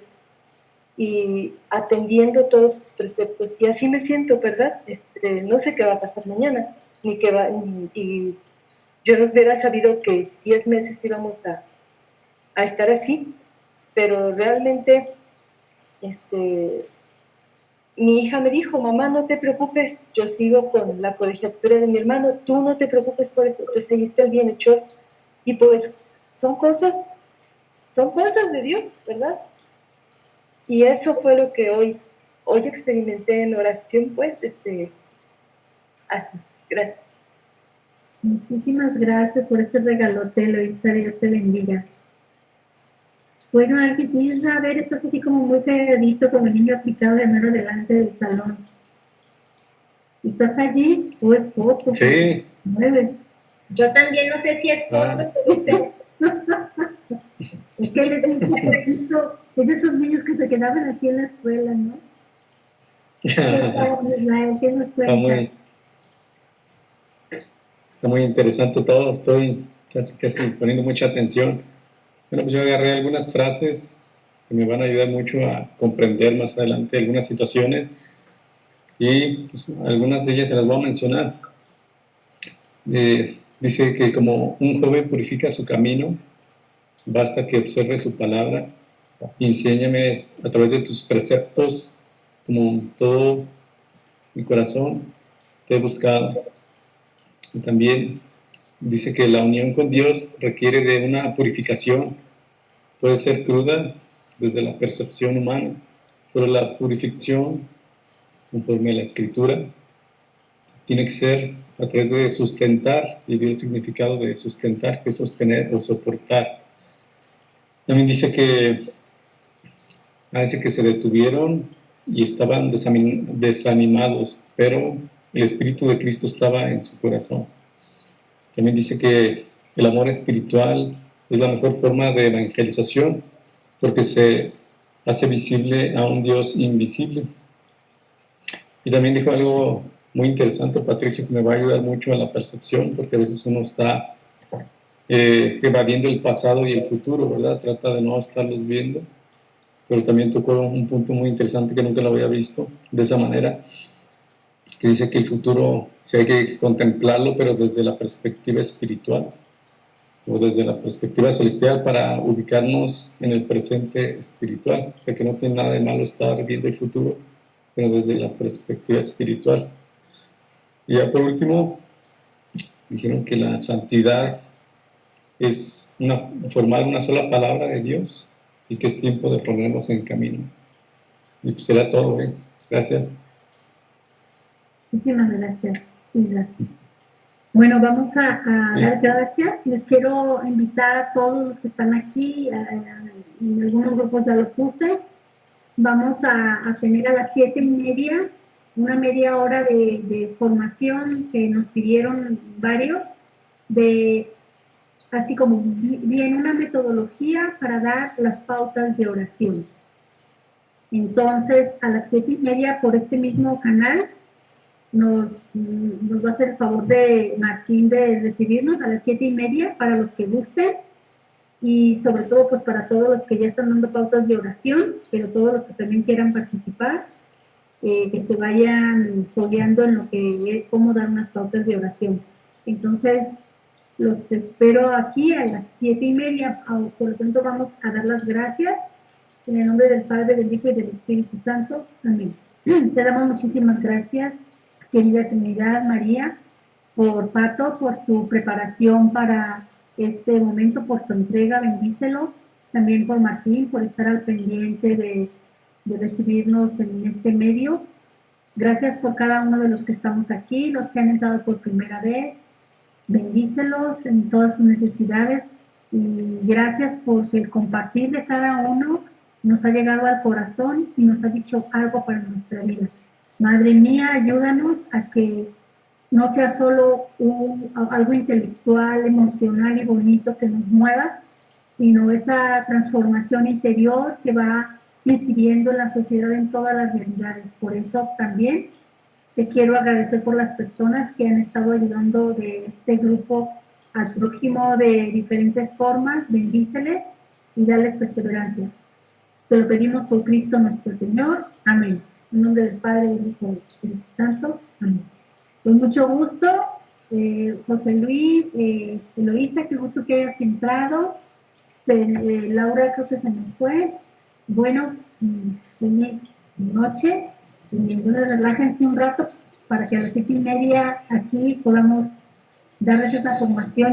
y atendiendo todos sus preceptos. Y así me siento, ¿verdad? No sé qué va a pasar mañana, ni qué va, y yo no hubiera sabido que 10 meses íbamos a estar así, pero realmente, mi hija me dijo, mamá, no te preocupes, yo sigo con la colegiatura de mi hermano, tú no te preocupes por eso, tú seguiste el bienhechor, y pues son cosas de Dios, ¿verdad? Y eso fue lo que hoy experimenté en oración, pues, así, gracias. Muchísimas gracias por este regalote, Eloísa, Dios te bendiga. Bueno, alguien dice, a ver, estás así como muy calladito, como el niño aplicado de mano delante del salón. ¿Y estás allí? ¿O es foto? Sí. Mueve. Yo también no sé si es foto, pero sé. Es que él es un poquito, es de esos niños que se quedaban aquí en la escuela, ¿no? Está muy interesante todo, estoy casi poniendo mucha atención. Bueno, pues yo agarré algunas frases que me van a ayudar mucho a comprender más adelante algunas situaciones y pues, algunas de ellas se las voy a mencionar. Dice que como un joven purifica su camino, basta que observe su palabra y enséñame a través de tus preceptos, como todo mi corazón te he buscado. Y también dice que la unión con Dios requiere de una purificación. Puede ser cruda desde la percepción humana, pero la purificación, conforme a la Escritura, tiene que ser a través de sustentar, y el significado de sustentar, que es sostener o soportar. También dice que se detuvieron y estaban desanimados, pero el Espíritu de Cristo estaba en su corazón. También dice que el amor espiritual es la mejor forma de evangelización, porque se hace visible a un Dios invisible. Y también dijo algo muy interesante, Patricio, que me va a ayudar mucho a la percepción, porque a veces uno está evadiendo el pasado y el futuro, ¿verdad? Trata de no estarlos viendo, pero también tocó un punto muy interesante que nunca lo había visto de esa manera, que dice que el futuro sí hay que contemplarlo, pero desde la perspectiva espiritual, o desde la perspectiva celestial, para ubicarnos en el presente espiritual. O sea, que no tiene nada de malo estar viendo el futuro, pero desde la perspectiva espiritual. Y ya por último, dijeron que la santidad es formar una sola palabra de Dios y que es tiempo de ponernos en camino. Y pues será todo, Gracias. Muchísimas gracias. Bueno, vamos a dar gracias. Les quiero invitar a todos los que están aquí, en algunos grupos ya los puse. Vamos a tener a las 7:30 una media hora de formación que nos pidieron varios, así como bien una metodología para dar las pautas de oración. Entonces, a las 7:30 por este mismo canal, nos va a hacer el favor de Martín de recibirnos a las 7:30 para los que gusten y sobre todo pues para todos los que ya están dando pautas de oración, pero todos los que también quieran participar, que se vayan fogueando en lo que es cómo dar unas pautas de oración. Entonces, los espero aquí a las 7:30. Por lo tanto, vamos a dar las gracias en el nombre del Padre, del Hijo y del Espíritu Santo. Amén. Te damos muchísimas gracias, querida Trinidad María, por Pato, por su preparación para este momento, por su entrega, bendícelo. También por Martín, por estar al pendiente de recibirnos en este medio. Gracias por cada uno de los que estamos aquí, los que han entrado por primera vez. Bendícelos en todas sus necesidades. Y gracias porque el compartir de cada uno nos ha llegado al corazón y nos ha dicho algo para nuestra vida. Madre mía, ayúdanos a que no sea solo algo intelectual, emocional y bonito que nos mueva, sino esa transformación interior que va incidiendo en la sociedad en todas las realidades. Por eso también te quiero agradecer por las personas que han estado ayudando de este grupo al prójimo de diferentes formas. Bendíceles y dales perseverancia. Te lo pedimos por Cristo nuestro Señor. Amén. En nombre del Padre, del Hijo y del Espíritu Santo. Amén. Con mucho gusto, José Luis, Eloísa, qué gusto que hayas entrado. Laura, creo que se me fue. Bueno, buenas noches. Entonces, relájense un rato para que a las 7:30 aquí podamos darles esa formación.